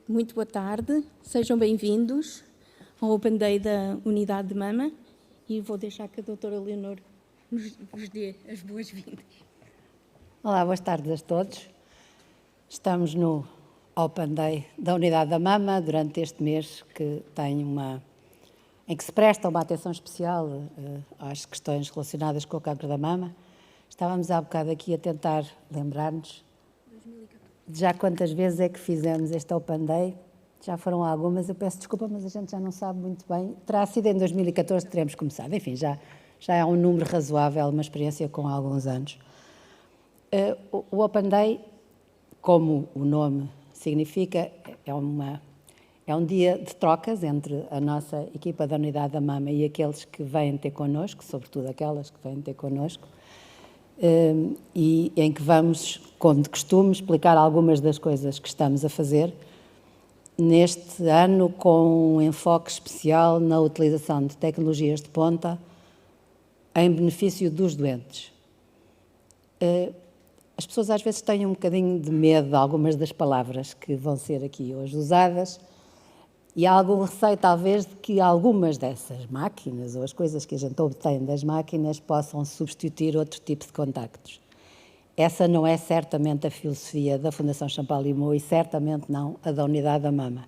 Muito boa tarde, sejam bem-vindos ao Open Day da Unidade de Mama e vou deixar que a doutora Leonor vos dê as boas-vindas. Olá, boas tardes a todos. Estamos no Open Day da Unidade da Mama durante este mês em que se presta uma atenção especial às questões relacionadas com o cancro da mama. Estávamos há bocado aqui a tentar lembrar-nos de já quantas vezes é que fizemos este Open Day. Já foram algumas, eu peço desculpa, mas a gente já não sabe muito bem. Terá sido em 2014 que teremos começado. Enfim, já é um número razoável, uma experiência com alguns anos. O Open Day, como o nome significa, é um dia de trocas entre a nossa equipa da Unidade da Mama e aqueles que vêm ter connosco, sobretudo aquelas que vêm ter connosco, e em que vamos, como de costume, explicar algumas das coisas que estamos a fazer, neste ano com um enfoque especial na utilização de tecnologias de ponta em benefício dos doentes. As pessoas às vezes têm um bocadinho de medo de algumas das palavras que vão ser aqui hoje usadas e há algum receio talvez de que algumas dessas máquinas ou as coisas que a gente obtém das máquinas possam substituir outro tipo de contactos. Essa não é certamente a filosofia da Fundação Champalimau e certamente não a da Unidade da Mama.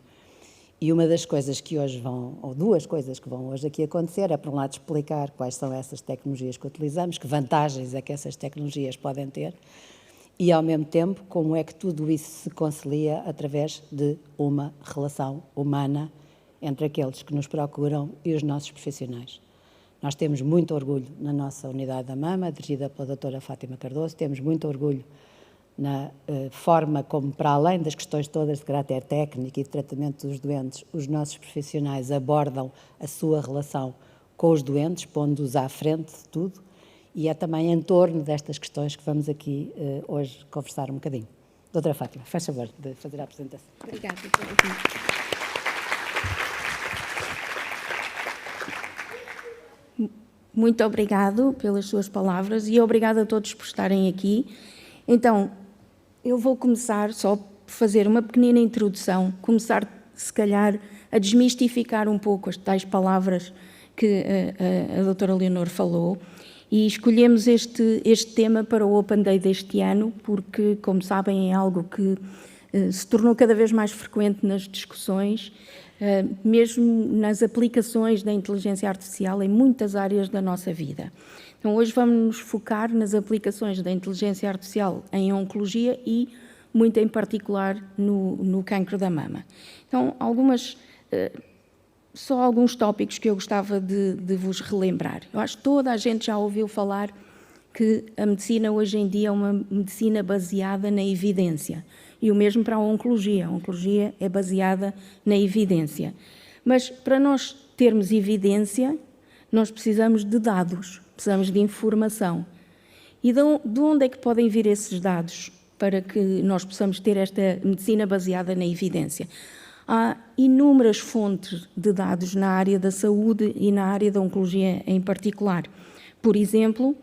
E uma das coisas que hoje ou duas coisas que vão hoje aqui acontecer é, por um lado, explicar quais são essas tecnologias que utilizamos, que vantagens é que essas tecnologias podem ter e, ao mesmo tempo, como é que tudo isso se concilia através de uma relação humana entre aqueles que nos procuram e os nossos profissionais. Nós temos muito orgulho na nossa Unidade da Mama, dirigida pela doutora Fátima Cardoso, temos muito orgulho na forma como, para além das questões todas de caráter técnico e de tratamento dos doentes, os nossos profissionais abordam a sua relação com os doentes, pondo-os à frente de tudo, e é também em torno destas questões que vamos aqui hoje conversar um bocadinho. Doutora Fátima, faz favor de fazer a apresentação. Obrigada. Muito obrigado pelas suas palavras e obrigada a todos por estarem aqui. Então, eu vou começar só por fazer uma pequenina introdução, começar, se calhar, a desmistificar um pouco as tais palavras que a doutora Leonor falou e escolhemos este tema para o Open Day deste ano porque, como sabem, é algo que se tornou cada vez mais frequente nas discussões, mesmo nas aplicações da inteligência artificial em muitas áreas da nossa vida. Então, hoje vamos nos focar nas aplicações da inteligência artificial em oncologia e, muito em particular, no cancro da mama. Então, só alguns tópicos que eu gostava de vos relembrar. Eu acho que toda a gente já ouviu falar que a medicina hoje em dia é uma medicina baseada na evidência. E o mesmo para a oncologia. A oncologia é baseada na evidência. Mas para nós termos evidência, nós precisamos de dados, precisamos de informação. E de onde é que podem vir esses dados para que nós possamos ter esta medicina baseada na evidência? Há inúmeras fontes de dados na área da saúde e na área da oncologia em particular. Por exemplo,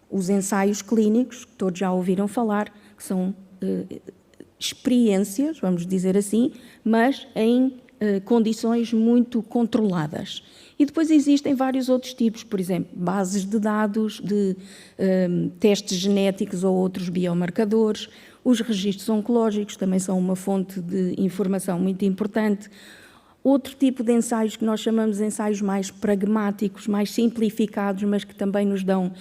os ensaios clínicos, que todos já ouviram falar, que são experiências, vamos dizer assim, mas em condições muito controladas. E depois existem vários outros tipos, por exemplo, bases de dados de testes genéticos ou outros biomarcadores. Os registros oncológicos também são uma fonte de informação muito importante. Outro tipo de ensaios que nós chamamos de ensaios mais pragmáticos, mais simplificados, mas que também nos dão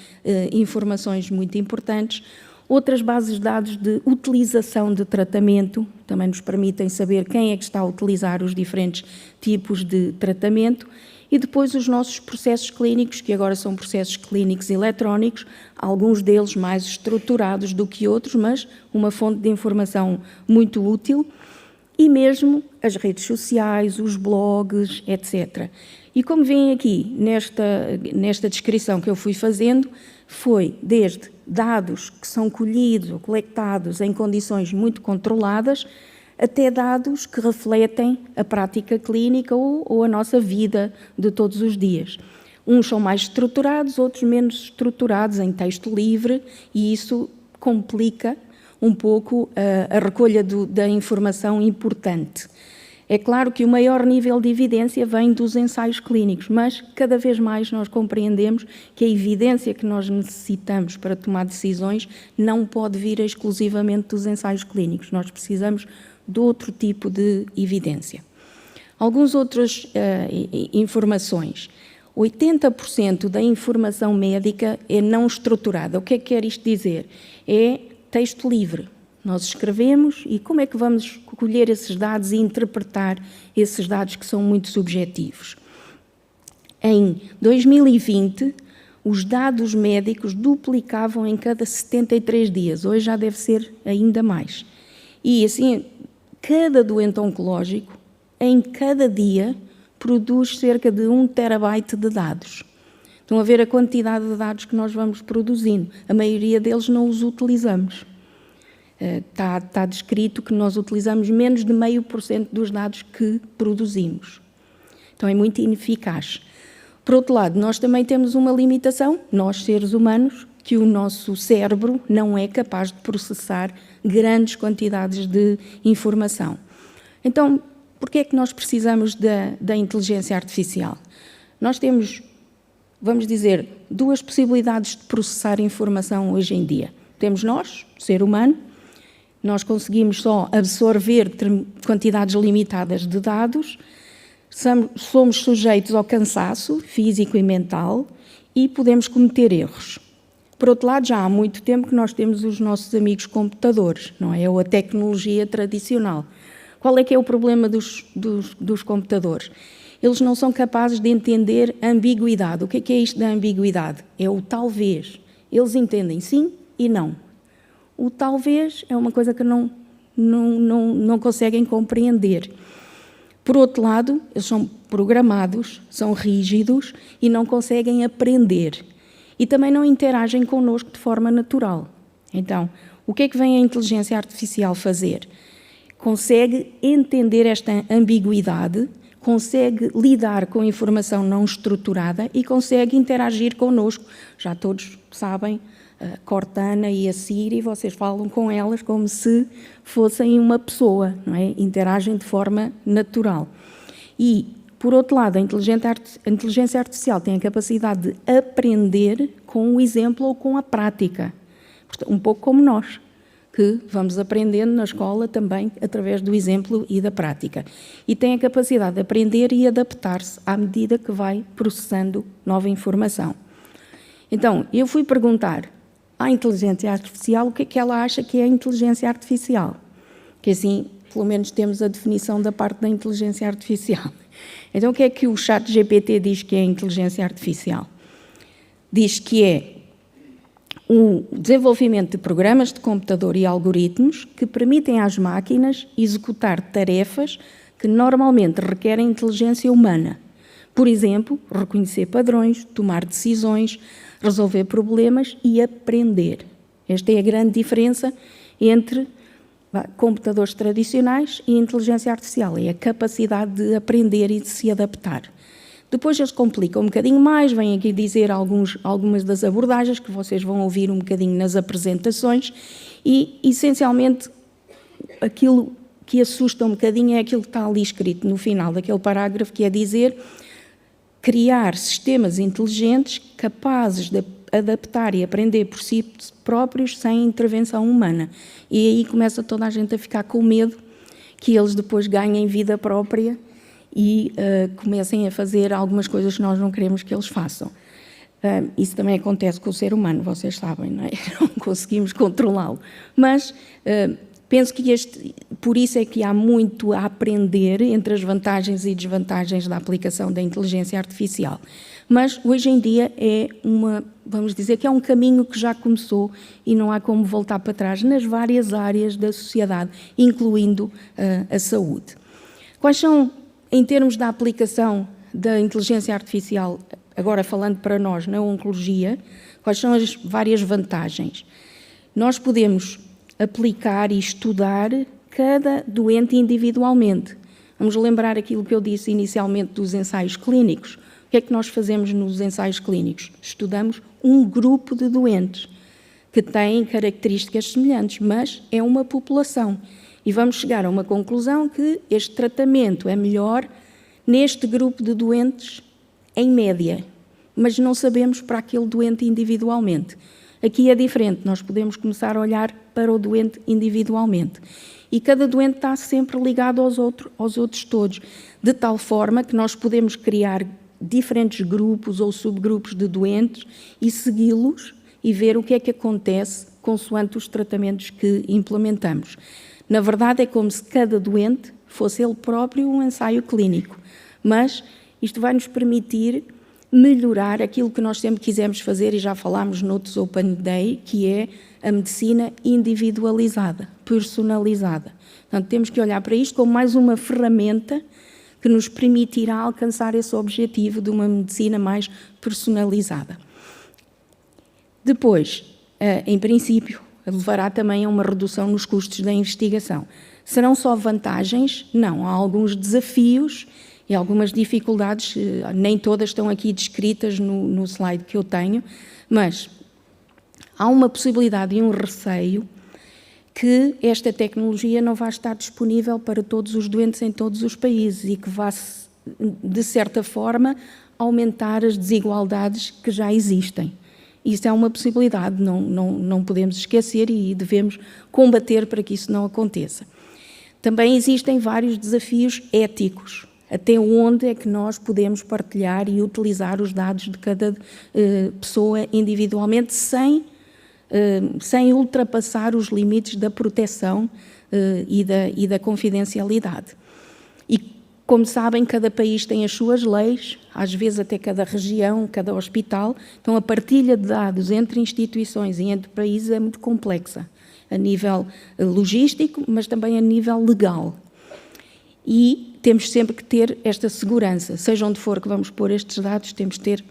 informações muito importantes. Outras bases de dados de utilização de tratamento, também nos permitem saber quem é que está a utilizar os diferentes tipos de tratamento. E depois os nossos processos clínicos, que agora são processos clínicos eletrónicos, alguns deles mais estruturados do que outros, mas uma fonte de informação muito útil, e mesmo as redes sociais, os blogs, etc. E como veem aqui nesta descrição que eu fui fazendo, foi desde dados que são colhidos ou coletados em condições muito controladas, até dados que refletem a prática clínica ou a nossa vida de todos os dias. Uns são mais estruturados, outros menos estruturados, em texto livre, e isso complica um pouco a recolha da informação importante. É claro que o maior nível de evidência vem dos ensaios clínicos, mas cada vez mais nós compreendemos que a evidência que nós necessitamos para tomar decisões não pode vir exclusivamente dos ensaios clínicos. Nós precisamos de outro tipo de evidência. Algumas outras informações. 80% da informação médica é não estruturada. O que é que quer isto dizer? É texto livre. Nós escrevemos e como é que vamos colher esses dados e interpretar esses dados que são muito subjetivos? Em 2020, os dados médicos duplicavam em cada 73 dias. Hoje já deve ser ainda mais. E assim, cada doente oncológico, em cada dia, produz cerca de 1 terabyte de dados. Estão a ver a quantidade de dados que nós vamos produzindo. A maioria deles não os utilizamos. Está descrito que nós utilizamos menos de 0,5% dos dados que produzimos. Então é muito ineficaz. Por outro lado, nós também temos uma limitação, nós seres humanos, que o nosso cérebro não é capaz de processar grandes quantidades de informação. Então, por que é que nós precisamos da inteligência artificial? Nós temos, vamos dizer, duas possibilidades de processar informação hoje em dia. Temos nós, ser humano, nós conseguimos só absorver quantidades limitadas de dados, somos sujeitos ao cansaço físico e mental e podemos cometer erros. Por outro lado, já há muito tempo que nós temos os nossos amigos computadores, não é? Ou a tecnologia tradicional. Qual é que é o problema dos computadores? Eles não são capazes de entender a ambiguidade. O que é isto da ambiguidade? É o talvez. Eles entendem sim e não. O talvez é uma coisa que não conseguem compreender. Por outro lado, eles são programados, são rígidos e não conseguem aprender. E também não interagem connosco de forma natural. Então, o que é que vem a inteligência artificial fazer? Consegue entender esta ambiguidade, consegue lidar com informação não estruturada e consegue interagir connosco. Já todos sabem, a Cortana e a Siri, vocês falam com elas como se fossem uma pessoa, não é? Interagem de forma natural. E, por outro lado, a inteligência artificial tem a capacidade de aprender com o exemplo ou com a prática. Um pouco como nós, que vamos aprendendo na escola também através do exemplo e da prática. E tem a capacidade de aprender e adaptar-se à medida que vai processando nova informação. Então, eu fui perguntar à inteligência artificial o que é que ela acha que é a inteligência artificial. Que assim, pelo menos temos a definição da parte da inteligência artificial. Então, o que é que o ChatGPT diz que é a inteligência artificial? Diz que é o desenvolvimento de programas de computador e algoritmos que permitem às máquinas executar tarefas que normalmente requerem inteligência humana. Por exemplo, reconhecer padrões, tomar decisões, resolver problemas e aprender. Esta é a grande diferença entre computadores tradicionais e inteligência artificial, é a capacidade de aprender e de se adaptar. Depois eles complicam um bocadinho mais, vêm aqui dizer algumas das abordagens que vocês vão ouvir um bocadinho nas apresentações e, essencialmente, aquilo que assusta um bocadinho é aquilo que está ali escrito no final daquele parágrafo, que é dizer criar sistemas inteligentes capazes de adaptar e aprender por si próprios sem intervenção humana. E aí começa toda a gente a ficar com medo que eles depois ganhem vida própria e comecem a fazer algumas coisas que nós não queremos que eles façam. Isso também acontece com o ser humano, vocês sabem, não é? Não conseguimos controlá-lo. Mas penso que por isso é que há muito a aprender entre as vantagens e desvantagens da aplicação da inteligência artificial. Mas hoje em dia vamos dizer que é um caminho que já começou e não há como voltar para trás nas várias áreas da sociedade, incluindo a saúde. Quais são, em termos da aplicação da inteligência artificial, agora falando para nós na oncologia, quais são as várias vantagens? Nós podemos aplicar e estudar cada doente individualmente. Vamos lembrar aquilo que eu disse inicialmente dos ensaios clínicos. O que é que nós fazemos nos ensaios clínicos? Estudamos um grupo de doentes. que têm características semelhantes, mas é uma população. E vamos chegar a uma conclusão que este tratamento é melhor neste grupo de doentes em média, mas não sabemos para aquele doente individualmente. Aqui é diferente, nós podemos começar a olhar para o doente individualmente. E cada doente está sempre ligado aos outros todos, de tal forma que nós podemos criar diferentes grupos ou subgrupos de doentes e segui-los e ver o que é que acontece consoante os tratamentos que implementamos. Na verdade, é como se cada doente fosse ele próprio um ensaio clínico, mas isto vai nos permitir melhorar aquilo que nós sempre quisemos fazer, e já falámos noutros Open Day, que é a medicina individualizada, personalizada. Portanto, temos que olhar para isto como mais uma ferramenta que nos permitirá alcançar esse objetivo de uma medicina mais personalizada. Depois, em princípio, levará também a uma redução nos custos da investigação. Serão só vantagens? Não, há alguns desafios e algumas dificuldades, nem todas estão aqui descritas no slide que eu tenho, mas há uma possibilidade e um receio que esta tecnologia não vai estar disponível para todos os doentes em todos os países e que vai, de certa forma, aumentar as desigualdades que já existem. Isso é uma possibilidade, não podemos esquecer e devemos combater para que isso não aconteça. Também existem vários desafios éticos. Até onde é que nós podemos partilhar e utilizar os dados de cada pessoa individualmente sem ultrapassar os limites da proteção e da confidencialidade. E, como sabem, cada país tem as suas leis, às vezes até cada região, cada hospital. Então, a partilha de dados entre instituições e entre países é muito complexa, a nível logístico, mas também a nível legal. E temos sempre que ter esta segurança, seja onde for que vamos pôr estes dados, temos que ter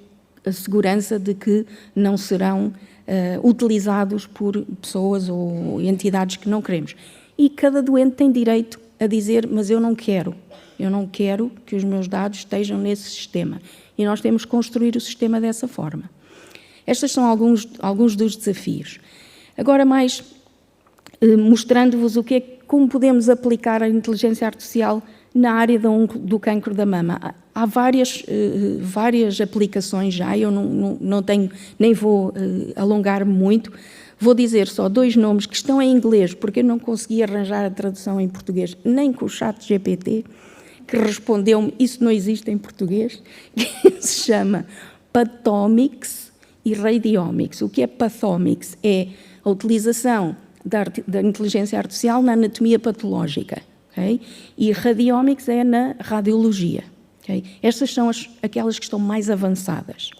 a segurança de que não serão utilizados por pessoas ou entidades que não queremos. E cada doente tem direito a dizer, mas eu não quero que os meus dados estejam nesse sistema. E nós temos que construir o sistema dessa forma. Estes são alguns dos desafios. Agora, mais mostrando-vos como podemos aplicar a inteligência artificial na área do cancro da mama. Há várias aplicações já, eu não tenho, nem vou alongar-me muito. Vou dizer só 2 nomes que estão em inglês, porque eu não consegui arranjar a tradução em português, nem com o ChatGPT, que respondeu-me, isso não existe em português, que se chama Pathomics e Radiomics. O que é Pathomics? É a utilização da inteligência artificial na anatomia patológica. Okay? E Radiomics é na radiologia. Okay? Estas são aquelas que estão mais avançadas.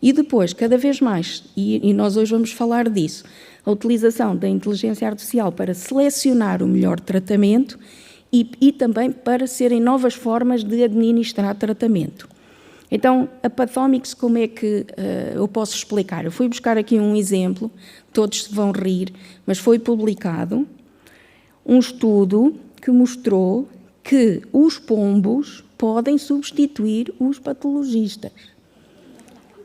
E depois, cada vez mais, e nós hoje vamos falar disso, a utilização da inteligência artificial para selecionar o melhor tratamento e também para serem novas formas de administrar tratamento. Então, a Pathomics, como é que eu posso explicar? Eu fui buscar aqui um exemplo, todos se vão rir, mas foi publicado um estudo que mostrou que os pombos podem substituir os patologistas.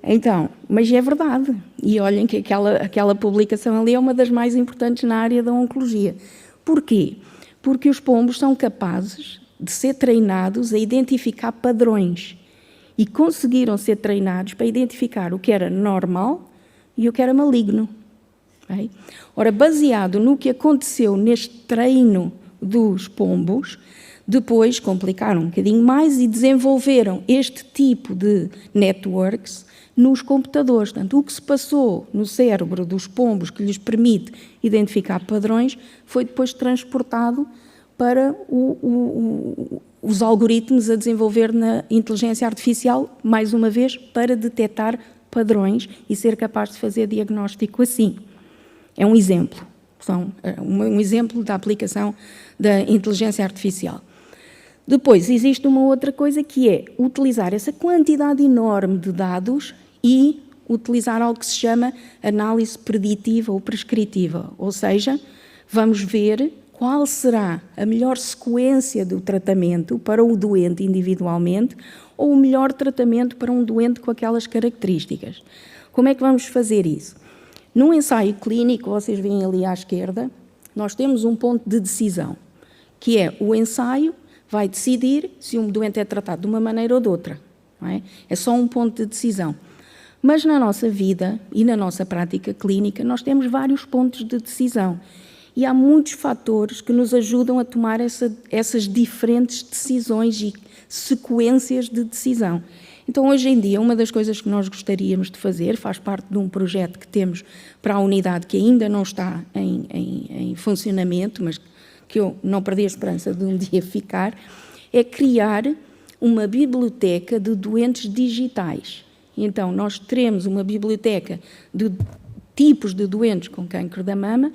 Então, mas é verdade. E olhem que aquela publicação ali é uma das mais importantes na área da oncologia. Porquê? Porque os pombos são capazes de ser treinados a identificar padrões e conseguiram ser treinados para identificar o que era normal e o que era maligno. Okay? Ora, baseado no que aconteceu neste treino dos pombos, depois complicaram um bocadinho mais e desenvolveram este tipo de networks nos computadores. Portanto, o que se passou no cérebro dos pombos que lhes permite identificar padrões foi depois transportado para os algoritmos a desenvolver na inteligência artificial, mais uma vez, para detectar padrões e ser capaz de fazer diagnóstico assim. É um exemplo. Um exemplo da aplicação da inteligência artificial. Depois, existe uma outra coisa que é utilizar essa quantidade enorme de dados e utilizar algo que se chama análise preditiva ou prescritiva, ou seja, vamos ver qual será a melhor sequência do tratamento para o doente individualmente ou o melhor tratamento para um doente com aquelas características. Como é que vamos fazer isso? Num ensaio clínico, vocês veem ali à esquerda, nós temos um ponto de decisão, que é o ensaio vai decidir se um doente é tratado de uma maneira ou de outra. Não é? É só um ponto de decisão. Mas na nossa vida e na nossa prática clínica, nós temos vários pontos de decisão. E há muitos fatores que nos ajudam a tomar essas diferentes decisões e sequências de decisão. Então, hoje em dia, uma das coisas que nós gostaríamos de fazer, faz parte de um projeto que temos para a unidade que ainda não está em funcionamento, mas que eu não perdi a esperança de um dia ficar, é criar uma biblioteca de doentes digitais. Então, nós teremos uma biblioteca de tipos de doentes com cancro da mama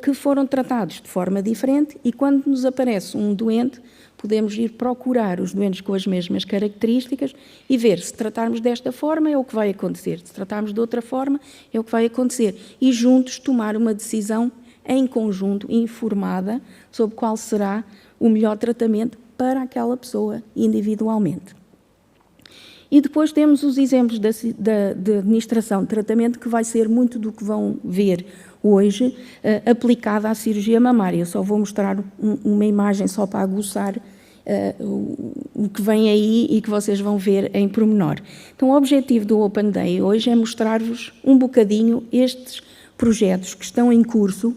que foram tratados de forma diferente e quando nos aparece um doente, podemos ir procurar os doentes com as mesmas características e ver se tratarmos desta forma é o que vai acontecer, se tratarmos de outra forma é o que vai acontecer e juntos tomar uma decisão em conjunto, informada, sobre qual será o melhor tratamento para aquela pessoa individualmente. E depois temos os exemplos de administração de tratamento, que vai ser muito do que vão ver hoje, aplicada à cirurgia mamária. Eu só vou mostrar uma imagem só para aguçar o que vem aí e que vocês vão ver em pormenor. Então, o objetivo do Open Day hoje é mostrar-vos um bocadinho estes projetos que estão em curso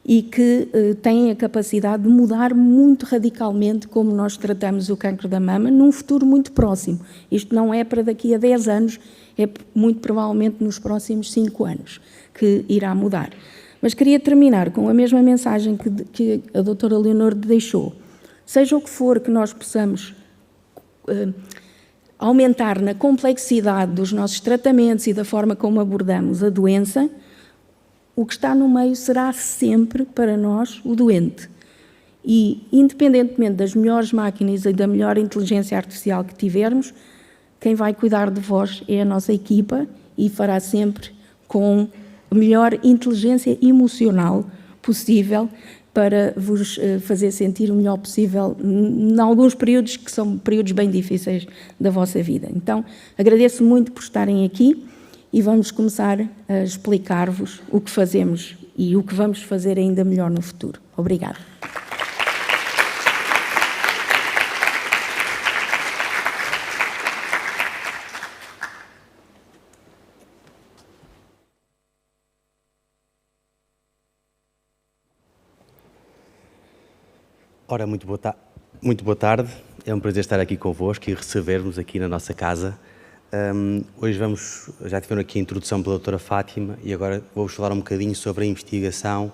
e que têm a capacidade de mudar muito radicalmente como nós tratamos o cancro da mama num futuro muito próximo. Isto não é para daqui a 10 anos, é muito provavelmente nos próximos 5 anos que irá mudar. Mas queria terminar com a mesma mensagem que a doutora Leonor deixou. Seja o que for que nós possamos aumentar na complexidade dos nossos tratamentos e da forma como abordamos a doença, o que está no meio será sempre, para nós, o doente. E, independentemente das melhores máquinas e da melhor inteligência artificial que tivermos, quem vai cuidar de vós é a nossa equipa e fará sempre com a melhor inteligência emocional possível para vos fazer sentir o melhor possível em alguns períodos que são períodos bem difíceis da vossa vida. Então, agradeço muito por estarem aqui. E vamos começar a explicar-vos o que fazemos e o que vamos fazer ainda melhor no futuro. Obrigada. Ora, muito boa tarde. É um prazer estar aqui convosco e receber-vos aqui na nossa casa. Hoje já tiveram aqui a introdução pela doutora Fátima e agora vou-vos falar um bocadinho sobre a investigação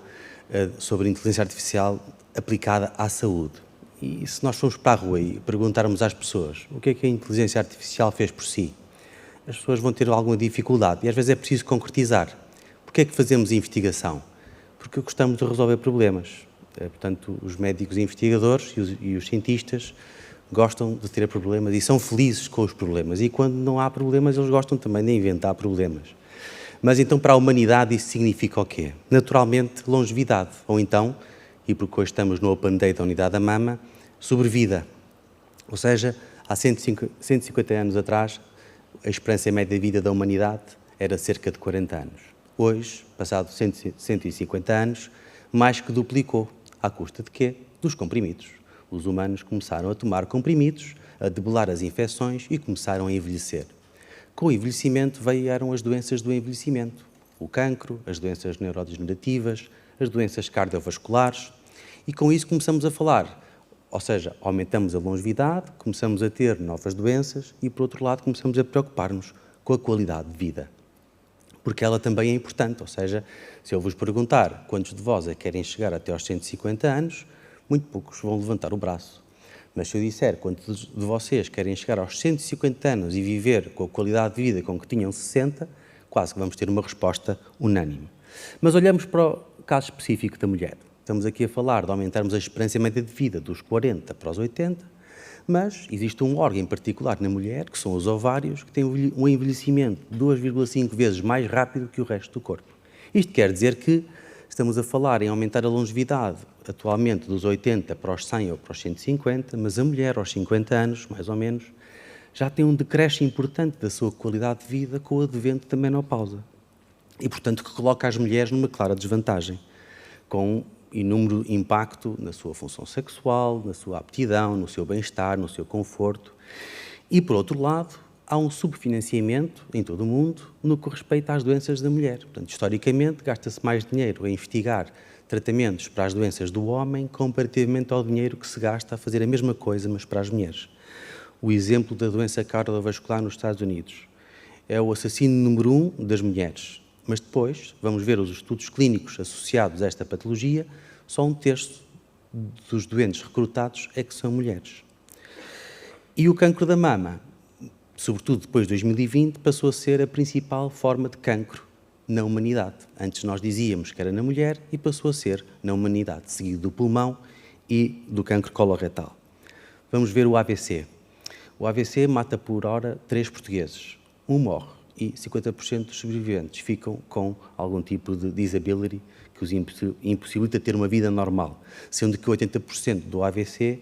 sobre a inteligência artificial aplicada à saúde. E se nós formos para a rua e perguntarmos às pessoas o que é que a inteligência artificial fez por si, as pessoas vão ter alguma dificuldade e às vezes é preciso concretizar. Porquê é que fazemos investigação? Porque gostamos de resolver problemas. Portanto, os médicos e investigadores e os cientistas gostam de ter problemas e são felizes com os problemas. E quando não há problemas, eles gostam também de inventar problemas. Mas então, para a humanidade, isso significa o quê? Naturalmente, longevidade. Ou então, e porque hoje estamos no Open Day da Unidade da Mama, sobrevida. Ou seja, há 150 anos atrás, a esperança média de vida da humanidade era cerca de 40 anos. Hoje, passados 150 anos, mais que duplicou. À custa de quê? Dos comprimidos. Os humanos começaram a tomar comprimidos, a debelar as infecções e começaram a envelhecer. Com o envelhecimento vieram as doenças do envelhecimento, o cancro, as doenças neurodegenerativas, as doenças cardiovasculares e com isso começamos a falar, ou seja, aumentamos a longevidade, começamos a ter novas doenças e, por outro lado, começamos a preocupar-nos com a qualidade de vida. Porque ela também é importante, ou seja, se eu vos perguntar quantos de vós é que querem chegar até aos 150 anos, muito poucos vão levantar o braço. Mas se eu disser quantos de vocês querem chegar aos 150 anos e viver com a qualidade de vida com que tinham 60, quase que vamos ter uma resposta unânime. Mas olhamos para o caso específico da mulher. Estamos aqui a falar de aumentarmos a esperança média de vida dos 40 para os 80, mas existe um órgão em particular na mulher, que são os ovários, que têm um envelhecimento 2,5 vezes mais rápido que o resto do corpo. Isto quer dizer que estamos a falar em aumentar a longevidade, atualmente dos 80 para os 100 ou para os 150, mas a mulher aos 50 anos, mais ou menos, já tem um decréscimo importante da sua qualidade de vida com o advento da menopausa. e, portanto, que coloca as mulheres numa clara desvantagem, com inúmero impacto na sua função sexual, na sua aptidão, no seu bem-estar, no seu conforto. E, por outro lado, há um subfinanciamento em todo o mundo no que respeita às doenças da mulher. Portanto, historicamente, gasta-se mais dinheiro a investigar tratamentos para as doenças do homem comparativamente ao dinheiro que se gasta a fazer a mesma coisa, mas para as mulheres. O exemplo da doença cardiovascular nos Estados Unidos é o assassino número 1 das mulheres. Mas depois, vamos ver os estudos clínicos associados a esta patologia, só 1/3 dos doentes recrutados é que são mulheres. E o cancro da mama, sobretudo depois de 2020, passou a ser a principal forma de cancro na humanidade. Antes nós dizíamos que era na mulher e passou a ser na humanidade, seguido do pulmão e do cancro coloretal. Vamos ver o AVC. O AVC mata por hora 3 portugueses. Um morre e 50% dos sobreviventes ficam com algum tipo de disability que os impossibilita ter uma vida normal, sendo que 80% do AVC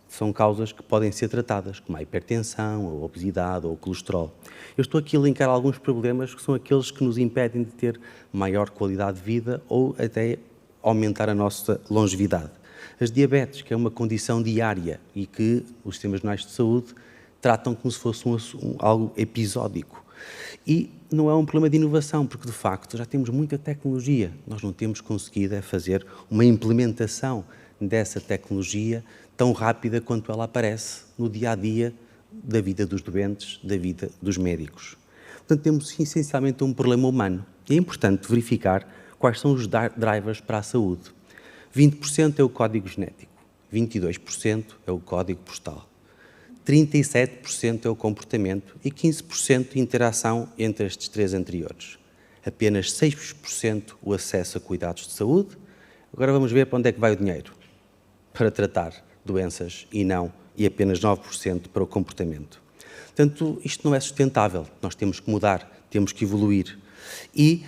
são causas que podem ser tratadas, como a hipertensão, a obesidade ou o colesterol. Eu estou aqui a linkar alguns problemas que são aqueles que nos impedem de ter maior qualidade de vida ou até aumentar a nossa longevidade. As diabetes, que é uma condição diária e que os sistemas nacionais de saúde tratam como se fosse algo episódico. E não é um problema de inovação, porque de facto já temos muita tecnologia. Nós não temos conseguido fazer uma implementação dessa tecnologia tão rápida quanto ela aparece no dia-a-dia da vida dos doentes, da vida dos médicos. Portanto, temos essencialmente um problema humano. E é importante verificar quais são os drivers para a saúde. 20% é o código genético, 22% é o código postal, 37% é o comportamento e 15% a interação entre estes três anteriores. Apenas 6% o acesso a cuidados de saúde. Agora vamos ver para onde é que vai o dinheiro. Para tratar doenças e apenas 9% para o comportamento. Portanto, isto não é sustentável. Nós temos que mudar, temos que evoluir. E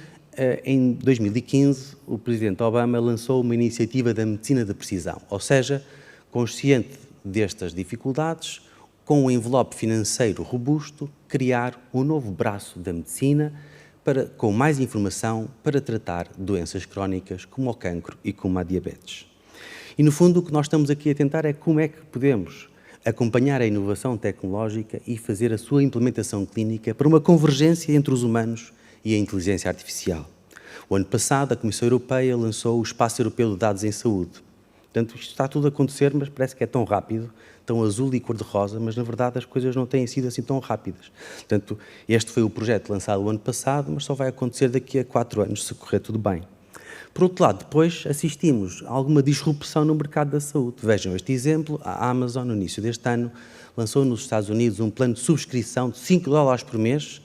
em 2015, o Presidente Obama lançou uma iniciativa da medicina da precisão, ou seja, consciente destas dificuldades, com um envelope financeiro robusto, criar um novo braço da medicina com mais informação para tratar doenças crónicas como o cancro e como a diabetes. E, no fundo, o que nós estamos aqui a tentar é como é que podemos acompanhar a inovação tecnológica e fazer a sua implementação clínica para uma convergência entre os humanos e a inteligência artificial. O ano passado, a Comissão Europeia lançou o Espaço Europeu de Dados em Saúde. Portanto, isto está tudo a acontecer, mas parece que é tão rápido, tão azul e cor-de-rosa, mas, na verdade, as coisas não têm sido assim tão rápidas. Portanto, este foi o projeto lançado o ano passado, mas só vai acontecer daqui a 4 anos, se correr tudo bem. Por outro lado, depois assistimos a alguma disrupção no mercado da saúde. Vejam este exemplo, a Amazon, no início deste ano, lançou nos Estados Unidos um plano de subscrição de $5 por mês,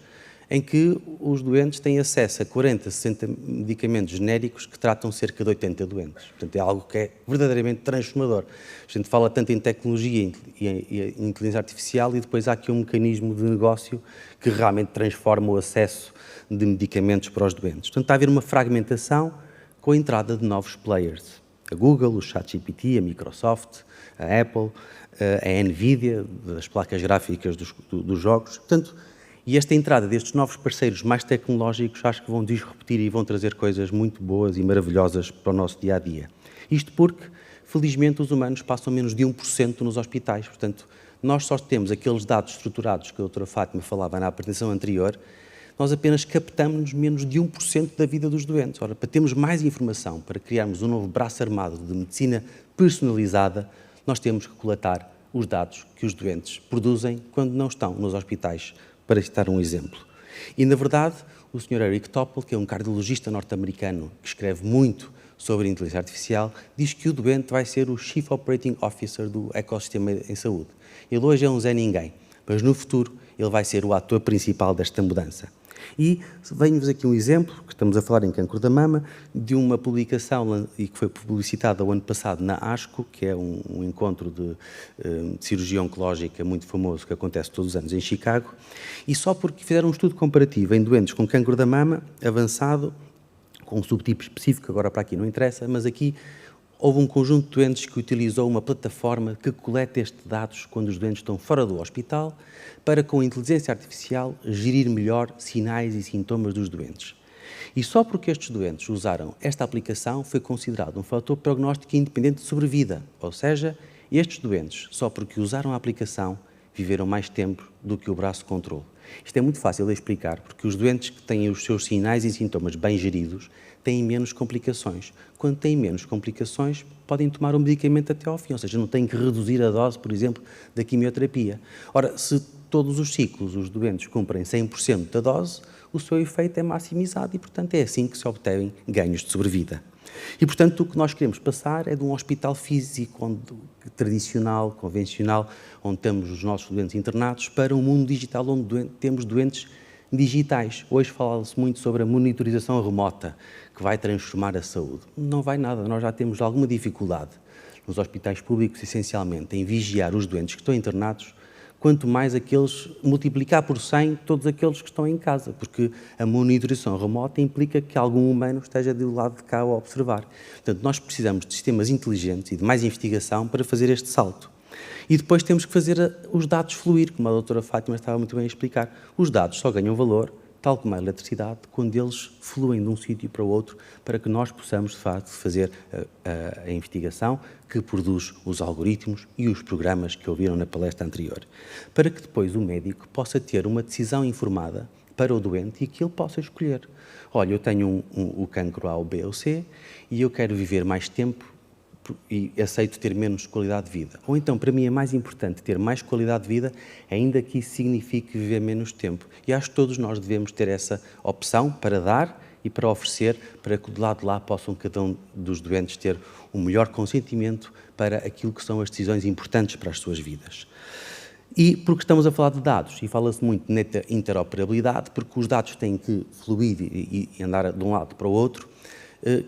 em que os doentes têm acesso a 40, 60 medicamentos genéricos que tratam cerca de 80 doentes. Portanto, é algo que é verdadeiramente transformador. A gente fala tanto em tecnologia e em inteligência artificial e depois há aqui um mecanismo de negócio que realmente transforma o acesso de medicamentos para os doentes. Portanto, está a haver uma fragmentação com a entrada de novos players. A Google, o ChatGPT, a Microsoft, a Apple, a Nvidia, das placas gráficas dos jogos. Portanto, e esta entrada destes novos parceiros mais tecnológicos acho que vão disruptir e vão trazer coisas muito boas e maravilhosas para o nosso dia-a-dia. Isto porque, felizmente, os humanos passam menos de 1% nos hospitais. Portanto, nós só temos aqueles dados estruturados que a doutora Fátima falava na apresentação anterior, nós apenas captamos menos de 1% da vida dos doentes. Ora, para termos mais informação, para criarmos um novo braço armado de medicina personalizada, nós temos que coletar os dados que os doentes produzem quando não estão nos hospitais, para citar um exemplo. E, na verdade, o Sr. Eric Topol, que é um cardiologista norte-americano que escreve muito sobre a inteligência artificial, diz que o doente vai ser o Chief Operating Officer do ecossistema em saúde. Ele hoje é um Zé Ninguém, mas no futuro ele vai ser o ator principal desta mudança. E venho-vos aqui um exemplo, que estamos a falar em cancro da mama, de uma publicação e que foi publicitada o ano passado na ASCO, que é um encontro de cirurgia oncológica muito famoso que acontece todos os anos em Chicago, e só porque fizeram um estudo comparativo em doentes com cancro da mama avançado, com um subtipo específico, agora para aqui não interessa, mas aqui houve um conjunto de doentes que utilizou uma plataforma que coleta estes dados quando os doentes estão fora do hospital, para, com a inteligência artificial, gerir melhor sinais e sintomas dos doentes. E só porque estes doentes usaram esta aplicação foi considerado um fator prognóstico independente de sobrevida, ou seja, estes doentes, só porque usaram a aplicação, viveram mais tempo do que o braço controle. Isto é muito fácil de explicar, porque os doentes que têm os seus sinais e sintomas bem geridos têm menos complicações. Quando têm menos complicações, podem tomar o medicamento até ao fim, ou seja, não têm que reduzir a dose, por exemplo, da quimioterapia. Ora, se todos os ciclos os doentes cumprem 100% da dose, o seu efeito é maximizado e, portanto, é assim que se obtêm ganhos de sobrevida. E, portanto, o que nós queremos passar é de um hospital físico, tradicional, convencional, onde temos os nossos doentes internados, para um mundo digital onde temos doentes digitais. Hoje fala-se muito sobre a monitorização remota, que vai transformar a saúde. Não vai nada, nós já temos alguma dificuldade nos hospitais públicos, essencialmente, em vigiar os doentes que estão internados, quanto mais aqueles, multiplicar por 100 todos aqueles que estão em casa, porque a monitorização remota implica que algum humano esteja do lado de cá a observar. Portanto, nós precisamos de sistemas inteligentes e de mais investigação para fazer este salto. E depois temos que fazer os dados fluir, como a doutora Fátima estava muito bem a explicar. Os dados só ganham valor, tal como a eletricidade, quando eles fluem de um sítio para o outro, para que nós possamos, de facto, fazer a investigação que produz os algoritmos e os programas que ouviram na palestra anterior, para que depois o médico possa ter uma decisão informada para o doente e que ele possa escolher. Olha, eu tenho o cancro A, ou B ou C e eu quero viver mais tempo e aceito ter menos qualidade de vida. Ou então, para mim é mais importante ter mais qualidade de vida, ainda que isso signifique viver menos tempo. E acho que todos nós devemos ter essa opção para dar e para oferecer, para que do lado de lá possam cada um dos doentes ter o melhor consentimento para aquilo que são as decisões importantes para as suas vidas. E porque estamos a falar de dados, e fala-se muito de interoperabilidade, porque os dados têm que fluir e andar de um lado para o outro.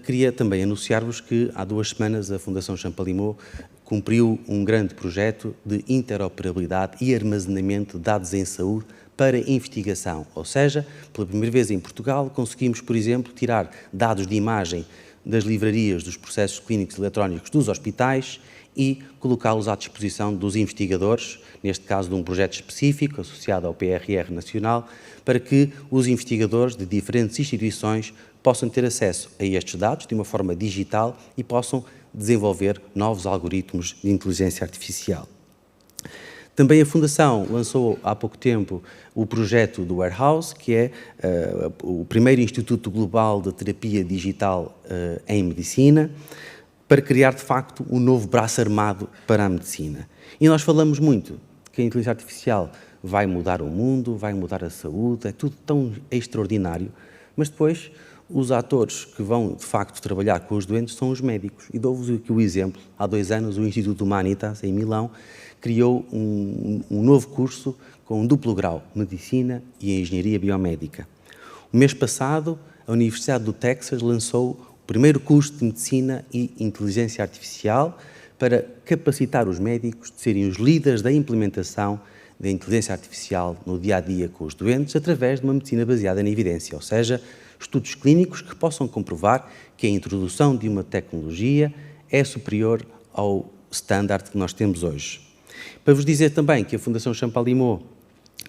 Queria também anunciar-vos que há 2 semanas a Fundação Champalimaud cumpriu um grande projeto de interoperabilidade e armazenamento de dados em saúde para investigação. Ou seja, pela primeira vez em Portugal conseguimos, por exemplo, tirar dados de imagem das livrarias dos processos clínicos eletrónicos dos hospitais e colocá-los à disposição dos investigadores, neste caso de um projeto específico associado ao PRR Nacional, para que os investigadores de diferentes instituições possam ter acesso a estes dados de uma forma digital e possam desenvolver novos algoritmos de inteligência artificial. Também a Fundação lançou há pouco tempo o projeto do Warehouse, que é o primeiro Instituto Global de Terapia Digital em Medicina, para criar, de facto, um novo braço armado para a medicina. E nós falamos muito que a inteligência artificial vai mudar o mundo, vai mudar a saúde, é tudo tão extraordinário, mas depois os atores que vão, de facto, trabalhar com os doentes são os médicos. E dou-vos aqui o exemplo. Há 2 anos, o Instituto Humanitas, em Milão, criou um novo curso com um duplo grau, Medicina e Engenharia Biomédica. O mês passado, a Universidade do Texas lançou o primeiro curso de Medicina e Inteligência Artificial para capacitar os médicos de serem os líderes da implementação da inteligência artificial no dia-a-dia com os doentes através de uma medicina baseada na evidência, ou seja, estudos clínicos que possam comprovar que a introdução de uma tecnologia é superior ao standard que nós temos hoje. Para vos dizer também que a Fundação Champalimaud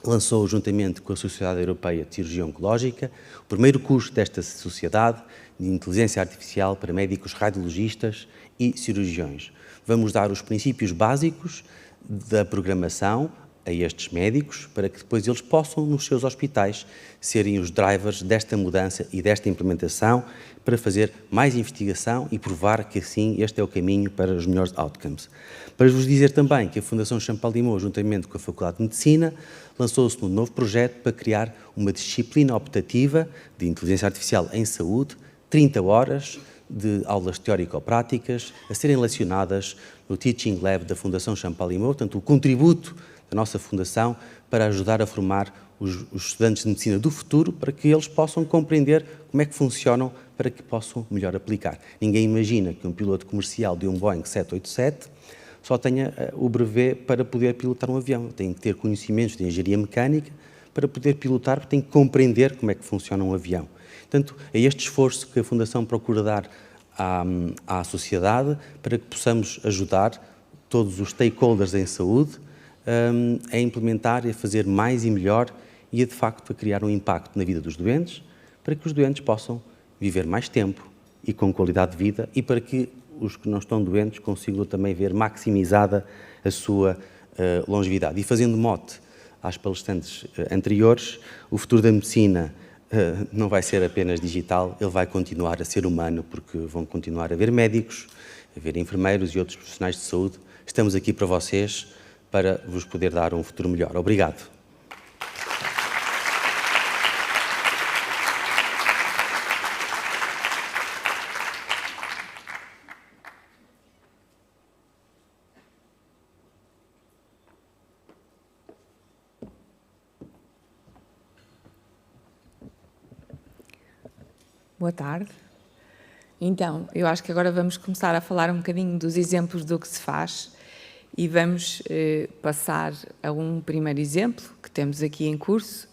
lançou, juntamente com a Sociedade Europeia de Cirurgia Oncológica, o primeiro curso desta sociedade de inteligência artificial para médicos radiologistas e cirurgiões. Vamos dar os princípios básicos da programação a estes médicos, para que depois eles possam, nos seus hospitais, serem os drivers desta mudança e desta implementação, para fazer mais investigação e provar que, assim, este é o caminho para os melhores outcomes. Para vos dizer também que a Fundação Champalimaud, juntamente com a Faculdade de Medicina, lançou-se num novo projeto para criar uma disciplina optativa de inteligência artificial em saúde, 30 horas de aulas teórico-práticas, a serem lecionadas no Teaching Lab da Fundação Champalimaud, portanto, o contributo da nossa Fundação para ajudar a formar os estudantes de medicina do futuro para que eles possam compreender como é que funcionam para que possam melhor aplicar. Ninguém imagina que um piloto comercial de um Boeing 787 só tenha o brevet para poder pilotar um avião. Tem que ter conhecimentos de engenharia mecânica para poder pilotar, porque tem que compreender como é que funciona um avião. Portanto, é este esforço que a Fundação procura dar à sociedade para que possamos ajudar todos os stakeholders em saúde a implementar e a fazer mais e melhor e, de facto, a criar um impacto na vida dos doentes, para que os doentes possam viver mais tempo e com qualidade de vida e para que os que não estão doentes consigam também ver maximizada a sua longevidade. E fazendo mote às palestrantes anteriores, o futuro da medicina não vai ser apenas digital, ele vai continuar a ser humano, porque vão continuar a haver médicos, a haver enfermeiros e outros profissionais de saúde. Estamos aqui para vocês, para vos poder dar um futuro melhor. Obrigado. Boa tarde. Então, eu acho que agora vamos começar a falar um bocadinho dos exemplos do que se faz e vamos passar a um primeiro exemplo que temos aqui em curso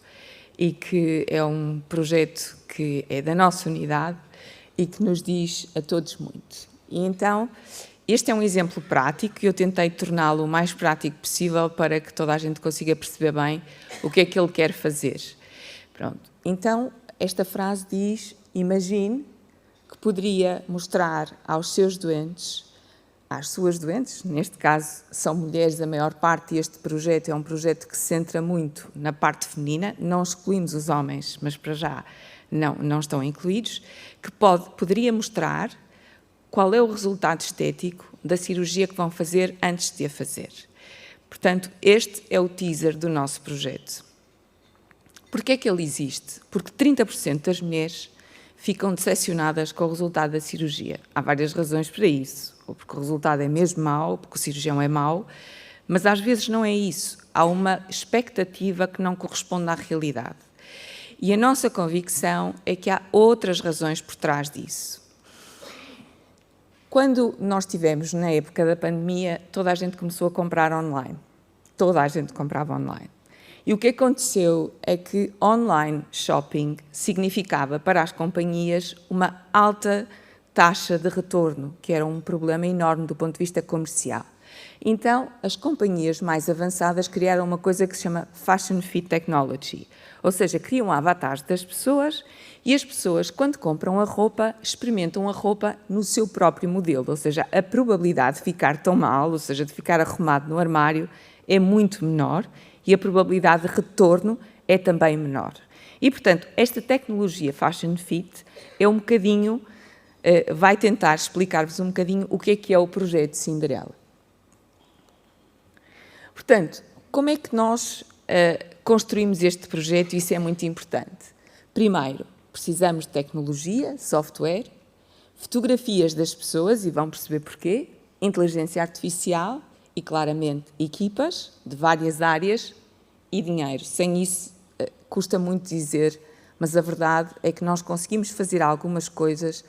e que é um projeto que é da nossa unidade e que nos diz a todos muito. E então, este é um exemplo prático e eu tentei torná-lo o mais prático possível para que toda a gente consiga perceber bem o que é que ele quer fazer. Pronto. Então, esta frase diz: imagine que poderia mostrar aos seus doentes, às suas doentes, neste caso são mulheres a maior parte, e este projeto é um projeto que se centra muito na parte feminina, não excluímos os homens, mas para já não estão incluídos, que poderia mostrar qual é o resultado estético da cirurgia que vão fazer antes de a fazer. Portanto, este é o teaser do nosso projeto. Porquê é que ele existe? Porque 30% das mulheres ficam decepcionadas com o resultado da cirurgia. Há várias razões para isso. Ou porque o resultado é mesmo mau, ou porque o cirurgião é mau, mas às vezes não é isso. Há uma expectativa que não corresponde à realidade. E a nossa convicção é que há outras razões por trás disso. Quando nós estivemos na época da pandemia, toda a gente começou a comprar online. Toda a gente comprava online. E o que aconteceu é que online shopping significava para as companhias uma alta taxa de retorno, que era um problema enorme do ponto de vista comercial. Então, as companhias mais avançadas criaram uma coisa que se chama Fashion Fit Technology, ou seja, criam avatares das pessoas e as pessoas, quando compram a roupa, experimentam a roupa no seu próprio modelo, ou seja, a probabilidade de ficar tão mal, ou seja, de ficar arrumado no armário, é muito menor e a probabilidade de retorno é também menor. E, portanto, esta tecnologia Fashion Fit é um bocadinho, vai tentar explicar-vos um bocadinho o que é o projeto Cinderela. Portanto, como é que nós construímos este projeto? Isso é muito importante. Primeiro, precisamos de tecnologia, software, fotografias das pessoas, e vão perceber porquê, inteligência artificial e, claramente, equipas de várias áreas e dinheiro. Sem isso, custa muito dizer, mas a verdade é que nós conseguimos fazer algumas coisas,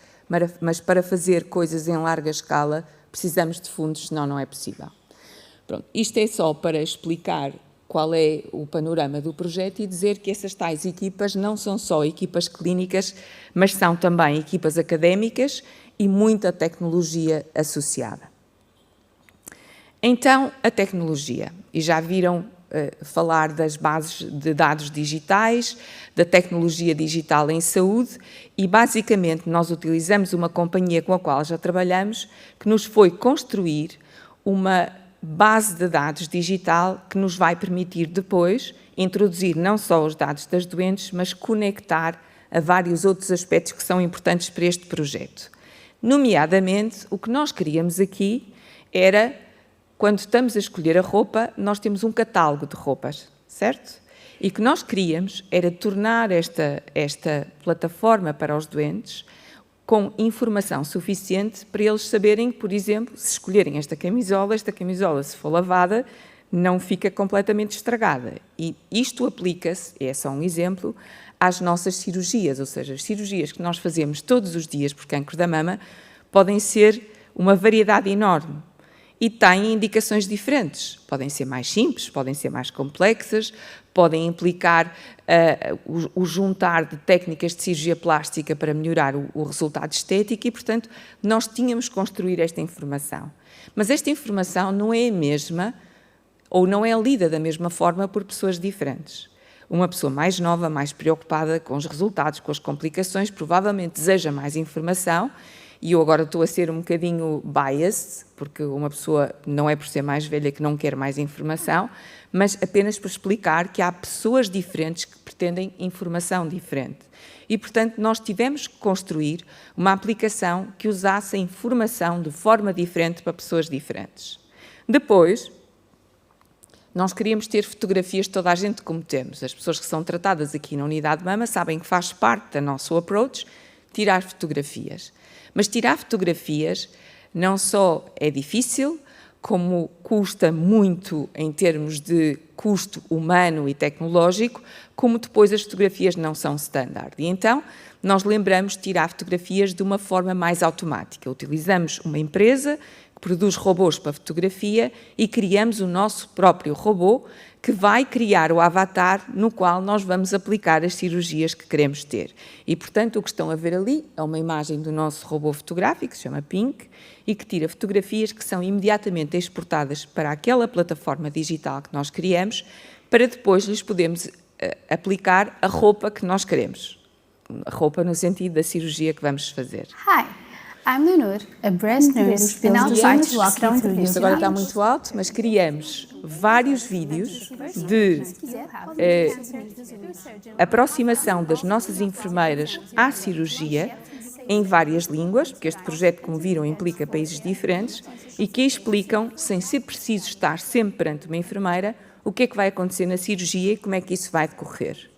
mas para fazer coisas em larga escala precisamos de fundos, senão não é possível. Pronto, isto é só para explicar qual é o panorama do projeto e dizer que essas tais equipas não são só equipas clínicas, mas são também equipas académicas e muita tecnologia associada. Então, a tecnologia. E já viram falar das bases de dados digitais, da tecnologia digital em saúde e, basicamente, nós utilizamos uma companhia com a qual já trabalhamos que nos foi construir uma base de dados digital que nos vai permitir depois introduzir não só os dados das doentes, mas conectar a vários outros aspectos que são importantes para este projeto. Nomeadamente, o que nós queríamos aqui era, quando estamos a escolher a roupa, nós temos um catálogo de roupas, certo? E o que nós queríamos era tornar esta plataforma para os doentes com informação suficiente para eles saberem, por exemplo, se escolherem esta camisola, se for lavada, não fica completamente estragada. E isto aplica-se, é só um exemplo, às nossas cirurgias, ou seja, as cirurgias que nós fazemos todos os dias por cancro da mama podem ser uma variedade enorme e têm indicações diferentes. Podem ser mais simples, podem ser mais complexas, podem implicar o juntar de técnicas de cirurgia plástica para melhorar o resultado estético e, portanto, nós tínhamos que construir esta informação. Mas esta informação não é a mesma ou não é lida da mesma forma por pessoas diferentes. Uma pessoa mais nova, mais preocupada com os resultados, com as complicações, provavelmente deseja mais informação, e eu agora estou a ser um bocadinho biased, porque uma pessoa não é por ser mais velha que não quer mais informação, mas apenas para explicar que há pessoas diferentes que pretendem informação diferente. E, portanto, nós tivemos que construir uma aplicação que usasse a informação de forma diferente para pessoas diferentes. Depois, nós queríamos ter fotografias de toda a gente como temos. As pessoas que são tratadas aqui na unidade de mama sabem que faz parte do nosso approach tirar fotografias. Mas tirar fotografias não só é difícil, como custa muito em termos de custo humano e tecnológico, como depois as fotografias não são standard. E então, nós lembramos de tirar fotografias de uma forma mais automática. Utilizamos uma empresa que produz robôs para fotografia e criamos o nosso próprio robô que vai criar o avatar no qual nós vamos aplicar as cirurgias que queremos ter. E, portanto, o que estão a ver ali é uma imagem do nosso robô fotográfico, que se chama Pink, e que tira fotografias que são imediatamente exportadas para aquela plataforma digital que nós criamos, para depois lhes podermos aplicar a roupa que nós queremos. A roupa no sentido da cirurgia que vamos fazer. Hi, I'm Leonor, a breast nurse, and I'll try to walk you through Isto agora está muito alto, mas criamos vários vídeos de aproximação das nossas enfermeiras à cirurgia em várias línguas, porque este projeto, como viram, implica países diferentes, e que explicam, sem ser preciso estar sempre perante uma enfermeira, o que é que vai acontecer na cirurgia e como é que isso vai decorrer.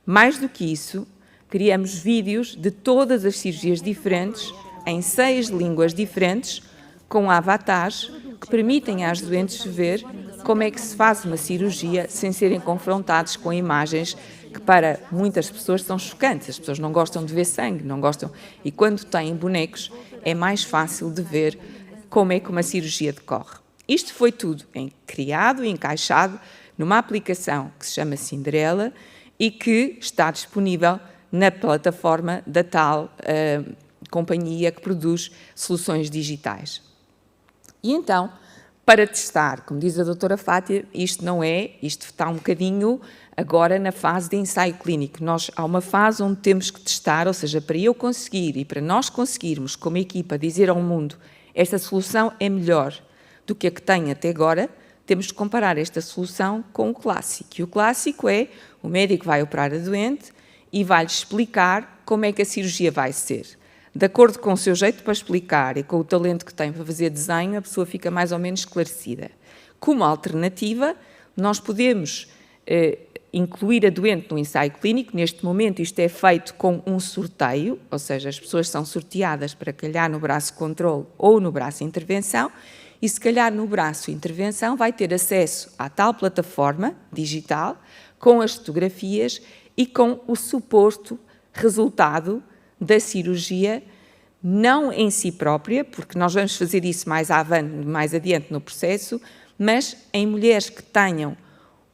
Mais do que isso, criamos vídeos de todas as cirurgias diferentes, em 6 línguas diferentes, com avatares que permitem às doentes ver como é que se faz uma cirurgia sem serem confrontados com imagens que para muitas pessoas são chocantes. As pessoas não gostam de ver sangue, não gostam. E quando têm bonecos, é mais fácil de ver como é que uma cirurgia decorre. Isto foi tudo criado e encaixado numa aplicação que se chama Cinderela e que está disponível na plataforma da tal companhia que produz soluções digitais. E então, para testar, como diz a doutora Fátima, isto está um bocadinho agora na fase de ensaio clínico. Há uma fase onde temos que testar, ou seja, para eu conseguir e para nós conseguirmos, como equipa, dizer ao mundo esta solução é melhor do que a que tem até agora, temos de comparar esta solução com o clássico. E o clássico é, o médico vai operar a doente e vai-lhe explicar como é que a cirurgia vai ser. De acordo com o seu jeito para explicar e com o talento que tem para fazer desenho, a pessoa fica mais ou menos esclarecida. Como alternativa, nós podemos incluir a doente no ensaio clínico. Neste momento, isto é feito com um sorteio, ou seja, as pessoas são sorteadas para calhar no braço controle ou no braço intervenção, e se calhar no braço intervenção vai ter acesso à tal plataforma digital, com as fotografias e com o suposto resultado da cirurgia, não em si própria, porque nós vamos fazer isso mais adiante no processo, mas em mulheres que tenham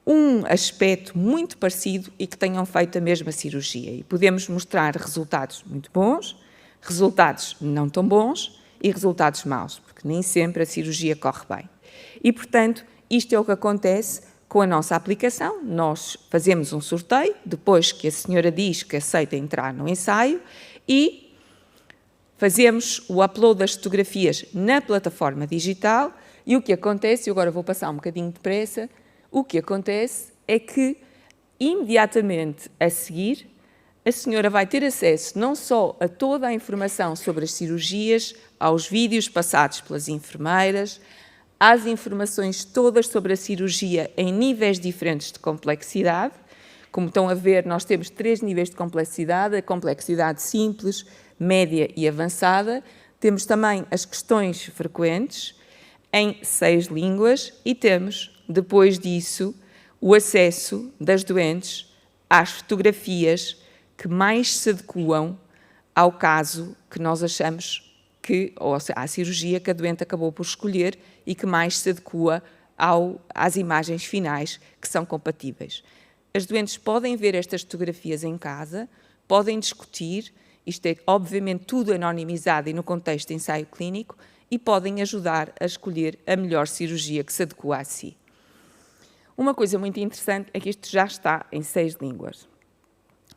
um aspecto muito parecido e que tenham feito a mesma cirurgia. E podemos mostrar resultados muito bons, resultados não tão bons e resultados maus, porque nem sempre a cirurgia corre bem. E, portanto, isto é o que acontece com a nossa aplicação. Nós fazemos um sorteio, depois que a senhora diz que aceita entrar no ensaio, e fazemos o upload das fotografias na plataforma digital, e o que acontece, e agora vou passar um bocadinho depressa, o que acontece é que, imediatamente a seguir, a senhora vai ter acesso não só a toda a informação sobre as cirurgias, aos vídeos passados pelas enfermeiras, às informações todas sobre a cirurgia em níveis diferentes de complexidade. Como estão a ver, nós temos 3 níveis de complexidade, a complexidade simples, média e avançada. Temos também as questões frequentes em 6 línguas e temos, depois disso, o acesso das doentes às fotografias que mais se adequam ao caso que nós achamos que, ou à cirurgia que a doente acabou por escolher e que mais se adequa às imagens finais que são compatíveis. As doentes podem ver estas fotografias em casa, podem discutir, isto é obviamente tudo anonimizado e no contexto de ensaio clínico, e podem ajudar a escolher a melhor cirurgia que se adequa a si. Uma coisa muito interessante é que isto já está em 6 línguas.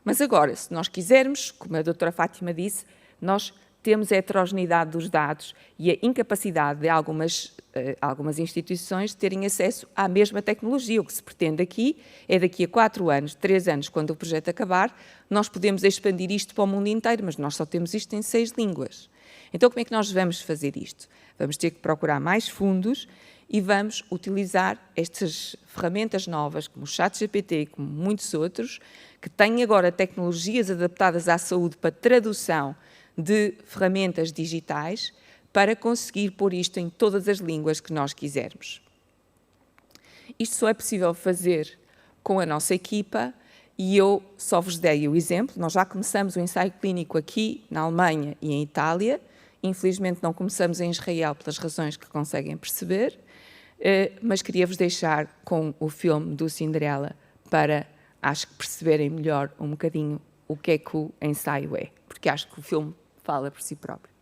Mas agora, se nós quisermos, como a doutora Fátima disse, nós temos a heterogeneidade dos dados e a incapacidade de algumas instituições terem acesso à mesma tecnologia. O que se pretende aqui é, daqui a 4 anos, 3 anos, quando o projeto acabar, nós podemos expandir isto para o mundo inteiro, mas nós só temos isto em 6 línguas. Então, como é que nós vamos fazer isto? Vamos ter que procurar mais fundos e vamos utilizar estas ferramentas novas, como o ChatGPT, como muitos outros, que têm agora tecnologias adaptadas à saúde para tradução de ferramentas digitais, para conseguir pôr isto em todas as línguas que nós quisermos. Isto só é possível fazer com a nossa equipa e eu só vos dei o exemplo. Nós já começamos o ensaio clínico aqui na Alemanha e em Itália. Infelizmente não começamos em Israel pelas razões que conseguem perceber, mas queria-vos deixar com o filme do Cinderela para, acho que perceberem melhor um bocadinho o que é que o ensaio é, porque acho que o filme fala por si próprio.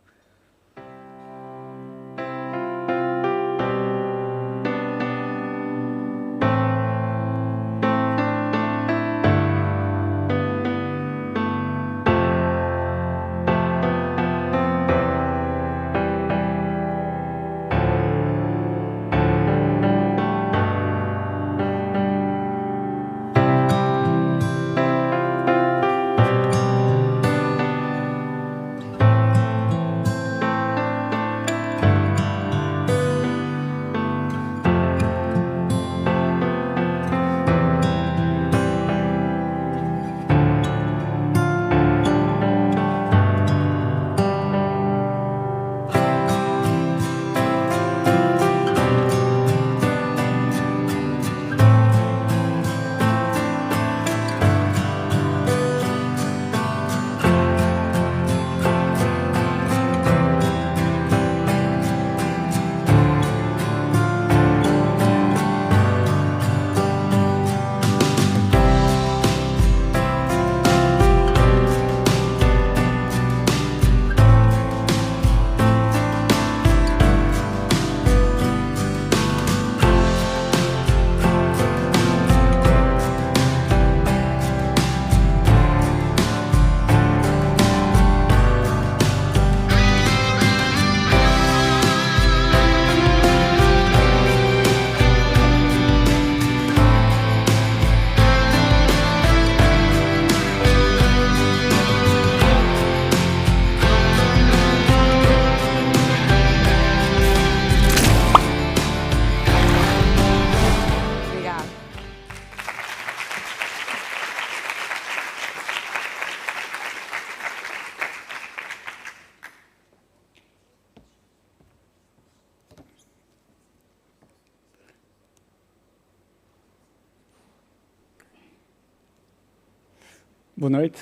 Boa noite,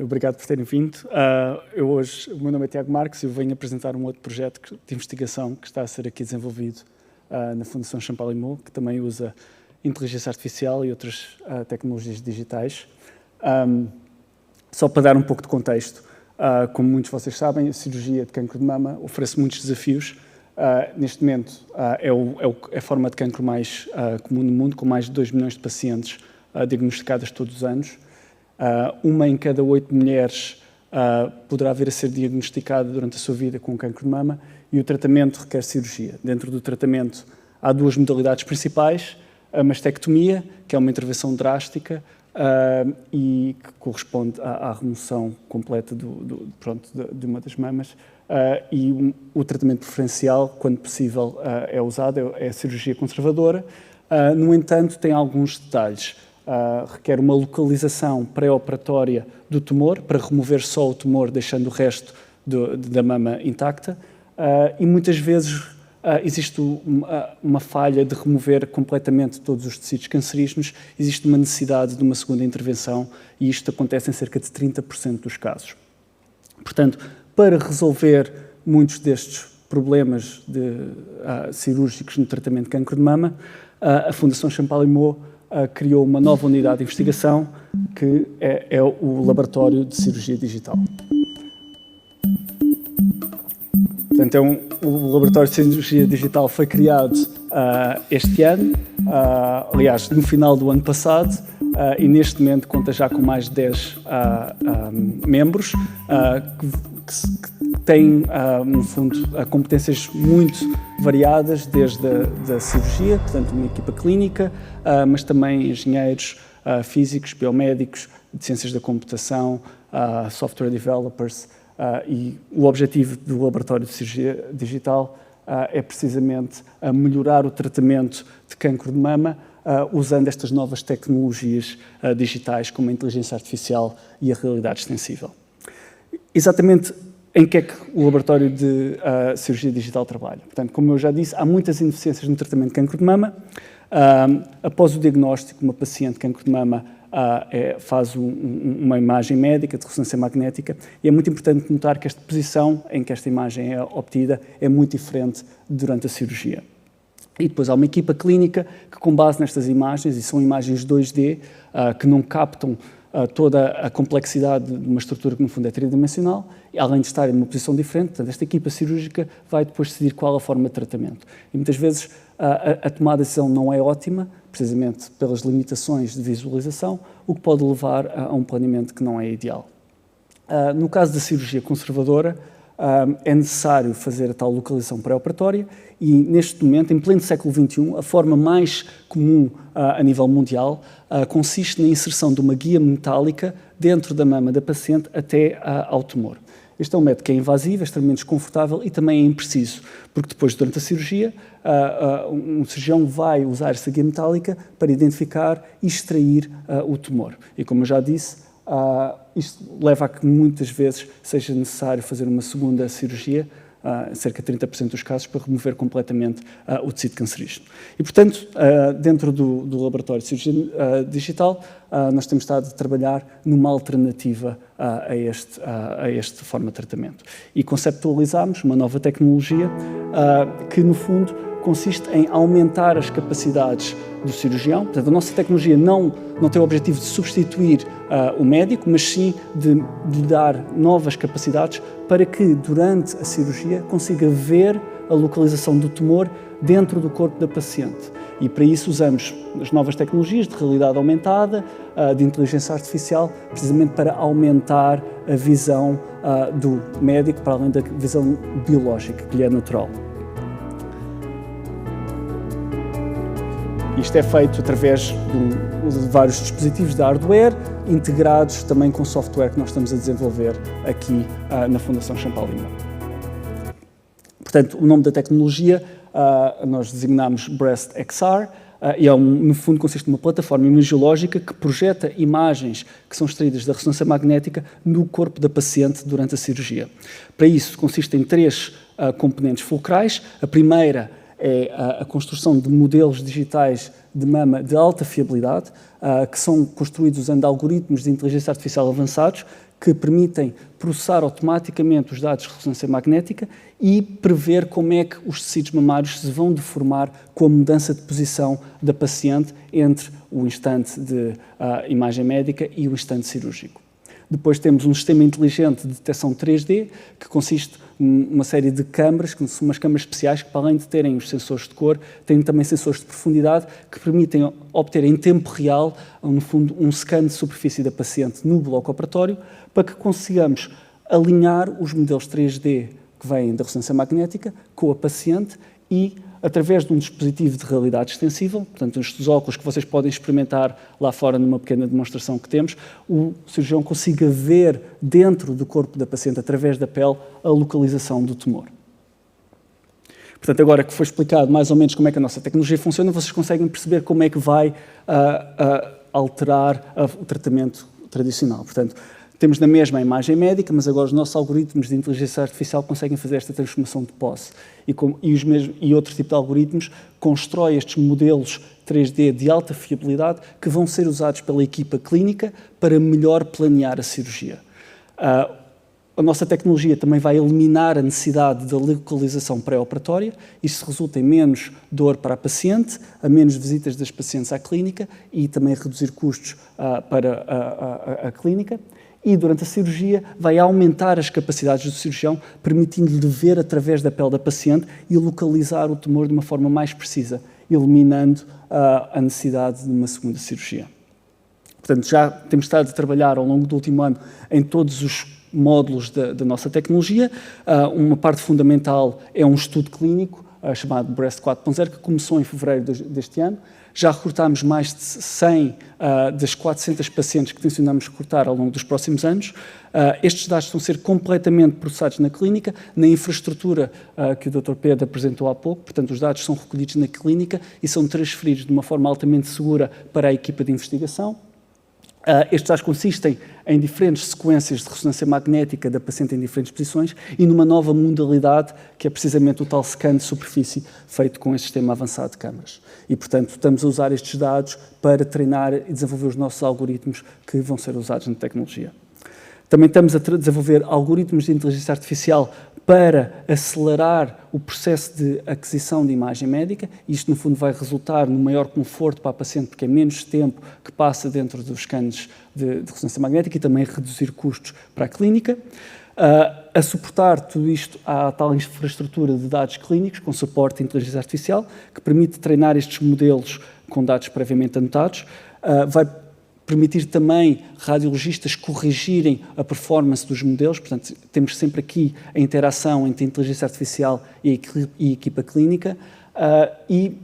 obrigado por terem vindo. O meu nome é Tiago Marques e eu venho apresentar um outro projeto de investigação que está a ser aqui desenvolvido na Fundação Champalimaud, que também usa inteligência artificial e outras tecnologias digitais. Só para dar um pouco de contexto, como muitos de vocês sabem, a cirurgia de cancro de mama oferece muitos desafios. Neste momento é a forma de cancro mais comum no mundo, com mais de 2 milhões de pacientes diagnosticadas todos os anos. Uma em cada 8 mulheres poderá vir a ser diagnosticada durante a sua vida com cancro de mama e o tratamento requer cirurgia. Dentro do tratamento há 2 modalidades principais, a mastectomia, que é uma intervenção drástica e que corresponde à remoção completa de uma das mamas, e o tratamento preferencial, quando possível, é usado, é a cirurgia conservadora. No entanto, tem alguns detalhes. Requer uma localização pré-operatória do tumor, para remover só o tumor, deixando o resto da mama intacta, e muitas vezes existe uma falha de remover completamente todos os tecidos cancerígenos, existe uma necessidade de uma segunda intervenção, e isto acontece em cerca de 30% dos casos. Portanto, para resolver muitos destes problemas cirúrgicos no tratamento de cancro de mama, a Fundação Champalimaud criou uma nova unidade de investigação, que é o Laboratório de Cirurgia Digital. Portanto, o Laboratório de Cirurgia Digital foi criado este ano, aliás, no final do ano passado, e neste momento conta já com mais de 10 membros que têm, no fundo, competências muito variadas, desde a cirurgia, portanto, uma equipa clínica, mas também engenheiros, físicos, biomédicos, de ciências da computação, software developers, e o objetivo do Laboratório de Cirurgia Digital é precisamente melhorar o tratamento de cancro de mama usando estas novas tecnologias digitais como a inteligência artificial e a realidade extensível. Exatamente em que é que o Laboratório de Cirurgia Digital trabalha? Portanto, como eu já disse, há muitas ineficiências no tratamento de cancro de mama. Após o diagnóstico, uma paciente de cancro de mama faz uma imagem médica de ressonância magnética e é muito importante notar que esta posição em que esta imagem é obtida é muito diferente durante a cirurgia. E depois há uma equipa clínica que, com base nestas imagens, e são imagens 2D, que não captam toda a complexidade de uma estrutura que, no fundo, é tridimensional, além de estarem numa posição diferente, portanto, esta equipa cirúrgica vai depois decidir qual a forma de tratamento. E muitas vezes a tomada de decisão não é ótima, precisamente pelas limitações de visualização, o que pode levar a um planeamento que não é ideal. No caso da cirurgia conservadora, é necessário fazer a tal localização pré-operatória e, neste momento, em pleno século XXI, a forma mais comum a nível mundial consiste na inserção de uma guia metálica dentro da mama da paciente até ao tumor. Este é um método que é invasivo, é extremamente desconfortável e também é impreciso, porque depois, durante a cirurgia, um cirurgião vai usar essa guia metálica para identificar e extrair o tumor. E, como eu já disse, isto leva a que muitas vezes seja necessário fazer uma segunda cirurgia, cerca de 30% dos casos, para remover completamente o tecido cancerígeno. E, portanto, dentro do Laboratório de Cirurgia Digital, nós temos estado a trabalhar numa alternativa a esta forma de tratamento. E conceptualizamos uma nova tecnologia que, no fundo, consiste em aumentar as capacidades do cirurgião. Portanto, a nossa tecnologia não tem o objetivo de substituir o médico, mas sim de lhe dar novas capacidades para que, durante a cirurgia, consiga ver a localização do tumor dentro do corpo da paciente. E para isso usamos as novas tecnologias de realidade aumentada, de inteligência artificial, precisamente para aumentar a visão do médico, para além da visão biológica, que lhe é natural. Isto é feito através de vários dispositivos de hardware, integrados também com software que nós estamos a desenvolver aqui na Fundação Champalimau. Portanto, o nome da tecnologia nós designamos Breast XR e, no fundo, consiste numa plataforma imagiológica que projeta imagens que são extraídas da ressonância magnética no corpo da paciente durante a cirurgia. Para isso, consiste em 3 componentes fulcrais. A primeira é a construção de modelos digitais de mama de alta fiabilidade, que são construídos usando algoritmos de inteligência artificial avançados, que permitem processar automaticamente os dados de ressonância magnética e prever como é que os tecidos mamários se vão deformar com a mudança de posição da paciente entre o instante de imagem médica e o instante cirúrgico. Depois temos um sistema inteligente de detecção 3D, que consiste numa série de câmaras, que são umas câmaras especiais que, para além de terem os sensores de cor, têm também sensores de profundidade que permitem obter em tempo real, no fundo, um scan de superfície da paciente no bloco operatório, para que consigamos alinhar os modelos 3D que vêm da ressonância magnética com a paciente e, através de um dispositivo de realidade extensível, portanto, estes óculos que vocês podem experimentar lá fora numa pequena demonstração que temos, o cirurgião consiga ver dentro do corpo da paciente, através da pele, a localização do tumor. Portanto, agora que foi explicado mais ou menos como é que a nossa tecnologia funciona, vocês conseguem perceber como é que vai alterar o tratamento tradicional. Portanto, temos na mesma a imagem médica, mas agora os nossos algoritmos de inteligência artificial conseguem fazer esta transformação de posse. E outro tipo de algoritmos constrói estes modelos 3D de alta fiabilidade que vão ser usados pela equipa clínica para melhor planear a cirurgia. A nossa tecnologia também vai eliminar a necessidade da localização pré-operatória. Isto resulta em menos dor para a paciente, a menos visitas das pacientes à clínica e também reduzir custos para a clínica. e, durante a cirurgia, vai aumentar as capacidades do cirurgião, permitindo-lhe ver através da pele da paciente e localizar o tumor de uma forma mais precisa, eliminando a necessidade de uma segunda cirurgia. Portanto, já temos estado a trabalhar ao longo do último ano em todos os módulos da nossa tecnologia. Uma parte fundamental é um estudo clínico, chamado Breast 4.0, que começou em fevereiro deste ano. Já recrutámos mais de 100 das 400 pacientes que tencionamos recrutar ao longo dos próximos anos. Estes dados estão a ser completamente processados na clínica, na infraestrutura que o Dr. Pedro apresentou há pouco. Portanto, os dados são recolhidos na clínica e são transferidos de uma forma altamente segura para a equipa de investigação. Estes dados consistem em diferentes sequências de ressonância magnética da paciente em diferentes posições e numa nova modalidade, que é precisamente o tal scan de superfície feito com este sistema avançado de câmaras. E, portanto, estamos a usar estes dados para treinar e desenvolver os nossos algoritmos que vão ser usados na tecnologia. Também estamos a desenvolver algoritmos de inteligência artificial para acelerar o processo de aquisição de imagem médica. Isto, no fundo, vai resultar no maior conforto para a paciente, porque é menos tempo que passa dentro dos scans de ressonância magnética e também reduzir custos para a clínica. A suportar tudo isto, há a tal infraestrutura de dados clínicos com suporte de inteligência artificial, que permite treinar estes modelos com dados previamente anotados. Vai permitir também radiologistas corrigirem a performance dos modelos, portanto, temos sempre aqui a interação entre a inteligência artificial e a equipa clínica, e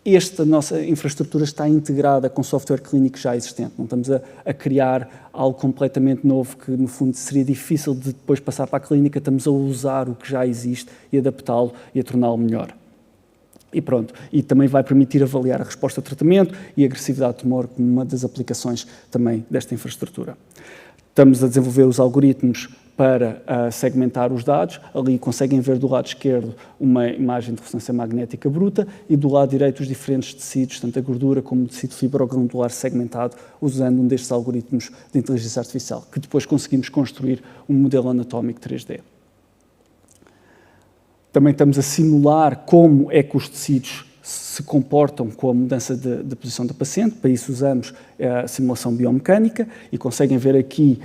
esta nossa infraestrutura está integrada com software clínico já existente. Não estamos a criar algo completamente novo que, no fundo, seria difícil de depois passar para a clínica. Estamos a usar o que já existe e adaptá-lo e a torná-lo melhor. E pronto, e também vai permitir avaliar a resposta ao tratamento e a agressividade do tumor como uma das aplicações também desta infraestrutura. Estamos a desenvolver os algoritmos para segmentar os dados. Ali conseguem ver do lado esquerdo uma imagem de ressonância magnética bruta e do lado direito os diferentes tecidos, tanto a gordura como o tecido fibroglandular segmentado, usando um destes algoritmos de inteligência artificial, que depois conseguimos construir um modelo anatómico 3D. Também estamos a simular como é que os tecidos se comportam com a mudança de posição da paciente. Para isso usamos a simulação biomecânica e conseguem ver aqui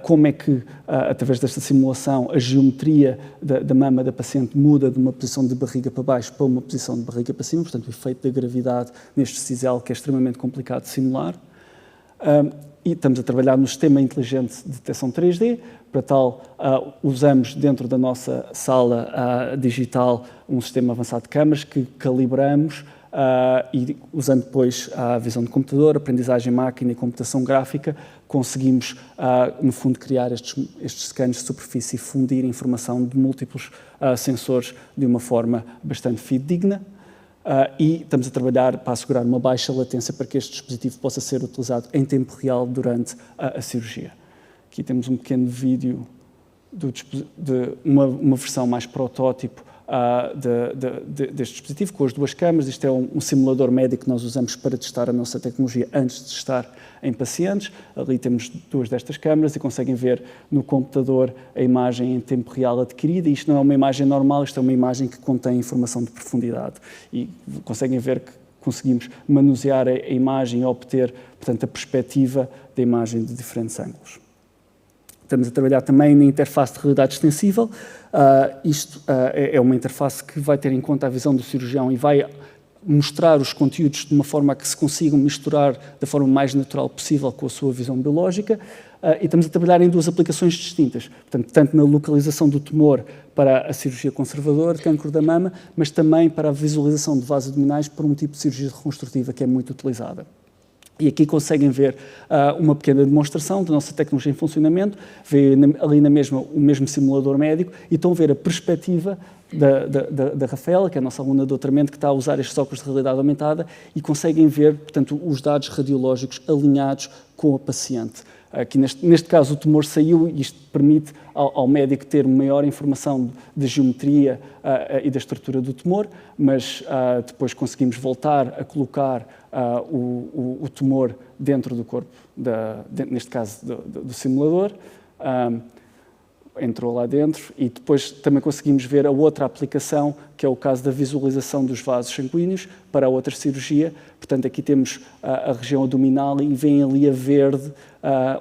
como é que, através desta simulação, a geometria da mama da paciente muda de uma posição de barriga para baixo para uma posição de barriga para cima, portanto o efeito da gravidade neste cisel, que é extremamente complicado de simular. E estamos a trabalhar no sistema inteligente de detecção 3D. Para tal, usamos dentro da nossa sala digital um sistema avançado de câmaras que calibramos e, usando depois a visão de computador, aprendizagem máquina e computação gráfica, conseguimos, no fundo, criar estes scans de superfície e fundir informação de múltiplos sensores de uma forma bastante fidedigna. E estamos a trabalhar para assegurar uma baixa latência para que este dispositivo possa ser utilizado em tempo real durante a cirurgia. Aqui temos um pequeno vídeo de uma versão mais protótipo deste dispositivo, com as duas câmaras. Isto é um simulador médico que nós usamos para testar a nossa tecnologia antes de estar em pacientes. Ali temos duas destas câmaras e conseguem ver no computador a imagem em tempo real adquirida. Isto não é uma imagem normal, isto é uma imagem que contém informação de profundidade. E conseguem ver que conseguimos manusear a imagem e obter, portanto, a perspectiva da imagem de diferentes ângulos. Estamos a trabalhar também na interface de realidade extensível. Isto é uma interface que vai ter em conta a visão do cirurgião e vai mostrar os conteúdos de uma forma a que se consigam misturar da forma mais natural possível com a sua visão biológica. E estamos a trabalhar em duas aplicações distintas, portanto, tanto na localização do tumor para a cirurgia conservadora de cancro da mama, mas também para a visualização de vasos abdominais por um tipo de cirurgia reconstrutiva que é muito utilizada. E aqui conseguem ver uma pequena demonstração da nossa tecnologia em funcionamento, vê ali na mesma o mesmo simulador médico e estão a ver a perspectiva da Rafaela, que é a nossa aluna de doutoramento, que está a usar estes óculos de realidade aumentada e conseguem ver, portanto, os dados radiológicos alinhados com a paciente. Aqui neste caso o tumor saiu e isto permite ao médico ter maior informação da geometria e da estrutura do tumor, mas depois conseguimos voltar a colocar o tumor dentro do corpo, neste caso do simulador. entrou lá dentro, e depois também conseguimos ver a outra aplicação, que é o caso da visualização dos vasos sanguíneos para a outra cirurgia. Portanto, aqui temos a região abdominal e vem ali a verde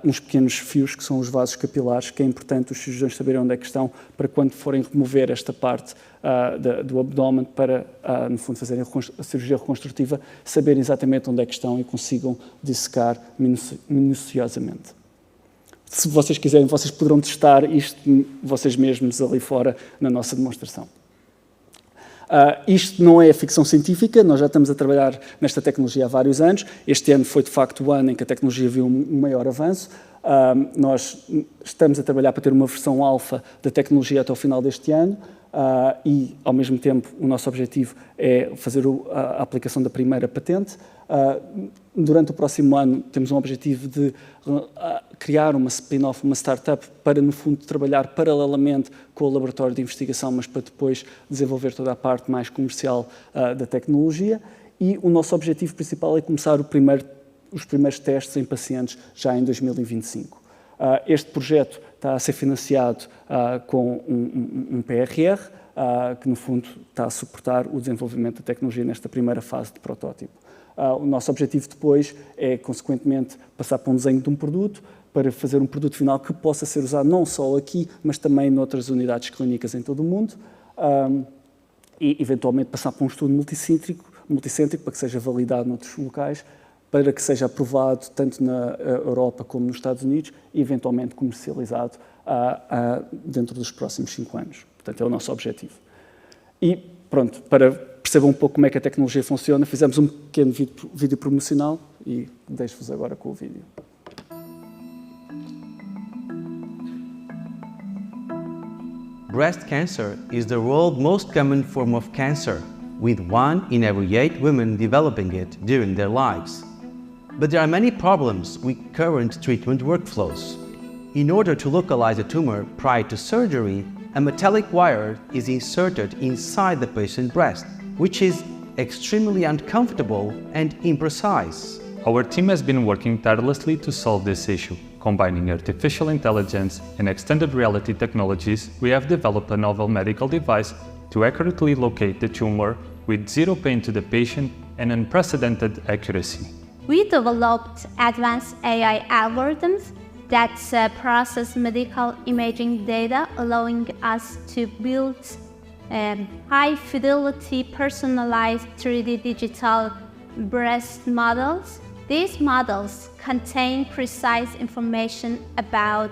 uns pequenos fios, que são os vasos capilares, que é importante os cirurgiões saberem onde é que estão, para quando forem remover esta parte do abdômen, para, no fundo, fazerem a cirurgia reconstrutiva, saberem exatamente onde é que estão e consigam dissecar minuciosamente. Se vocês quiserem, vocês poderão testar isto vocês mesmos ali fora na nossa demonstração. Isto não é ficção científica, nós já estamos a trabalhar nesta tecnologia há vários anos. Este ano foi, de facto, o ano em que a tecnologia viu um maior avanço. Nós estamos a trabalhar para ter uma versão alfa da tecnologia até ao final deste ano. E, ao mesmo tempo, o nosso objetivo é fazer a aplicação da primeira patente. Durante o próximo ano, temos um objetivo de criar uma spin-off, uma startup, para, no fundo, trabalhar paralelamente com o laboratório de investigação, mas para depois desenvolver toda a parte mais comercial da tecnologia. E o nosso objetivo principal é começar os primeiros testes em pacientes já em 2025. Este projeto está a ser financiado com um PRR, que, no fundo, está a suportar o desenvolvimento da tecnologia nesta primeira fase de protótipo. O nosso objetivo depois é, consequentemente, passar para um desenho de um produto, para fazer um produto final que possa ser usado não só aqui, mas também noutras unidades clínicas em todo o mundo, e, eventualmente, passar para um estudo multicêntrico para que seja validado noutros locais, para que seja aprovado tanto na Europa como nos Estados Unidos e, eventualmente, comercializado dentro dos próximos 5 anos. Portanto, é o nosso objetivo. E, pronto, para perceber um pouco como é que a tecnologia funciona, fizemos um pequeno vídeo promocional e deixo-vos agora com o vídeo. Breast cancer is the world's most common form of cancer, with 1 in every 8 women developing it during their lives. But there are many problems with current treatment workflows. In order to localize a tumor prior to surgery, a metallic wire is inserted inside the patient's breast, which is extremely uncomfortable and imprecise. Our team has been working tirelessly to solve this issue. Combining artificial intelligence and extended reality technologies, we have developed a novel medical device to accurately locate the tumor with zero pain to the patient and unprecedented accuracy. We developed advanced AI algorithms that process medical imaging data, allowing us to build high-fidelity, personalized 3D digital breast models. These models contain precise information about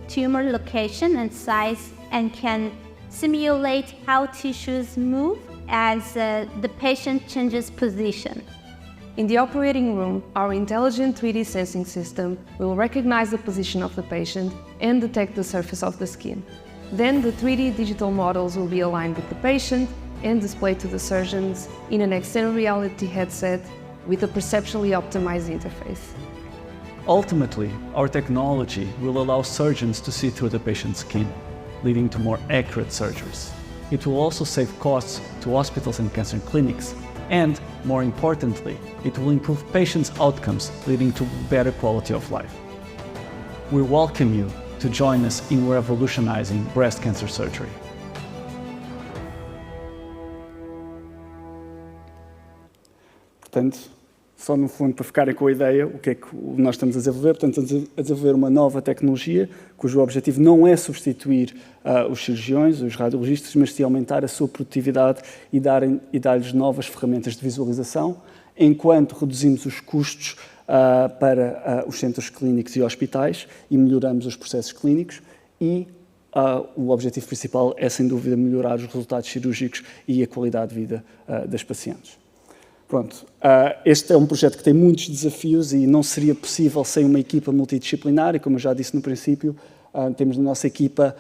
tumor location and size and can simulate how tissues move as the patient changes position. In the operating room, our intelligent 3D sensing system will recognize the position of the patient and detect the surface of the skin. Then the 3D digital models will be aligned with the patient and displayed to the surgeons in an extended reality headset with a perceptually optimized interface. Ultimately, our technology will allow surgeons to see through the patient's skin, leading to more accurate surgeries. It will also save costs to hospitals and cancer clinics, and, more importantly, it will improve patients' outcomes, leading to better quality of life. We welcome you to join us in revolutionizing breast cancer surgery. Portanto, só no fundo para ficarem com a ideia, o que é que nós estamos a desenvolver. Portanto, estamos a desenvolver uma nova tecnologia, cujo objetivo não é substituir os cirurgiões, os radiologistas, mas sim aumentar a sua produtividade e dar-lhes novas ferramentas de visualização, enquanto reduzimos os custos para os centros clínicos e hospitais e melhoramos os processos clínicos e o objetivo principal é, sem dúvida, melhorar os resultados cirúrgicos e a qualidade de vida das pacientes. Pronto, este é um projeto que tem muitos desafios e não seria possível sem uma equipa multidisciplinar e, como eu já disse no princípio, temos na nossa equipa,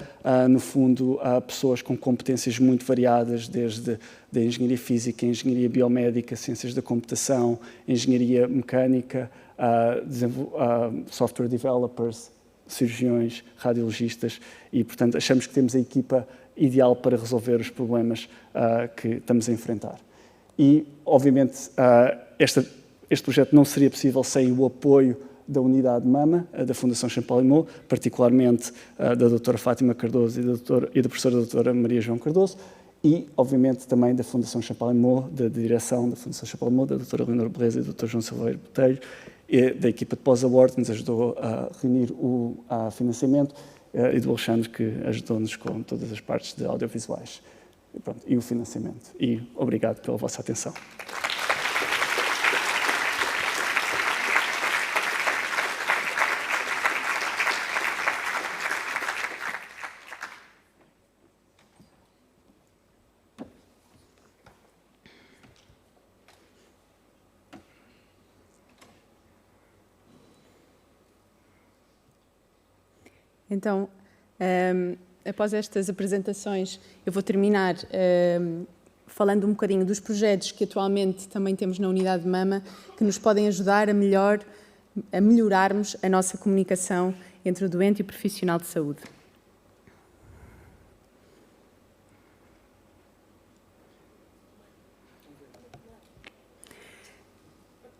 no fundo, pessoas com competências muito variadas, desde a engenharia física, engenharia biomédica, ciências da computação, engenharia mecânica, software developers, cirurgiões, radiologistas e, portanto, achamos que temos a equipa ideal para resolver os problemas que estamos a enfrentar. E, obviamente, este projeto não seria possível sem o apoio da Unidade de Mama, da Fundação Champalimau, particularmente da doutora Fátima Cardoso e da professora doutora Maria João Cardoso, e, obviamente, também da Fundação Champalimau, da direção da Fundação Champalimau, da doutora Leonor Beleza e do Dr. João Silveira Botelho, e da equipa de pós-award, que nos ajudou a reunir o financiamento, e do Alexandre, que ajudou-nos com todas as partes de audiovisuais. E, pronto, e o financiamento. E obrigado pela vossa atenção. Então, após estas apresentações, eu vou terminar falando um bocadinho dos projetos que atualmente também temos na Unidade de Mama, que nos podem ajudar a melhorarmos a nossa comunicação entre o doente e o profissional de saúde.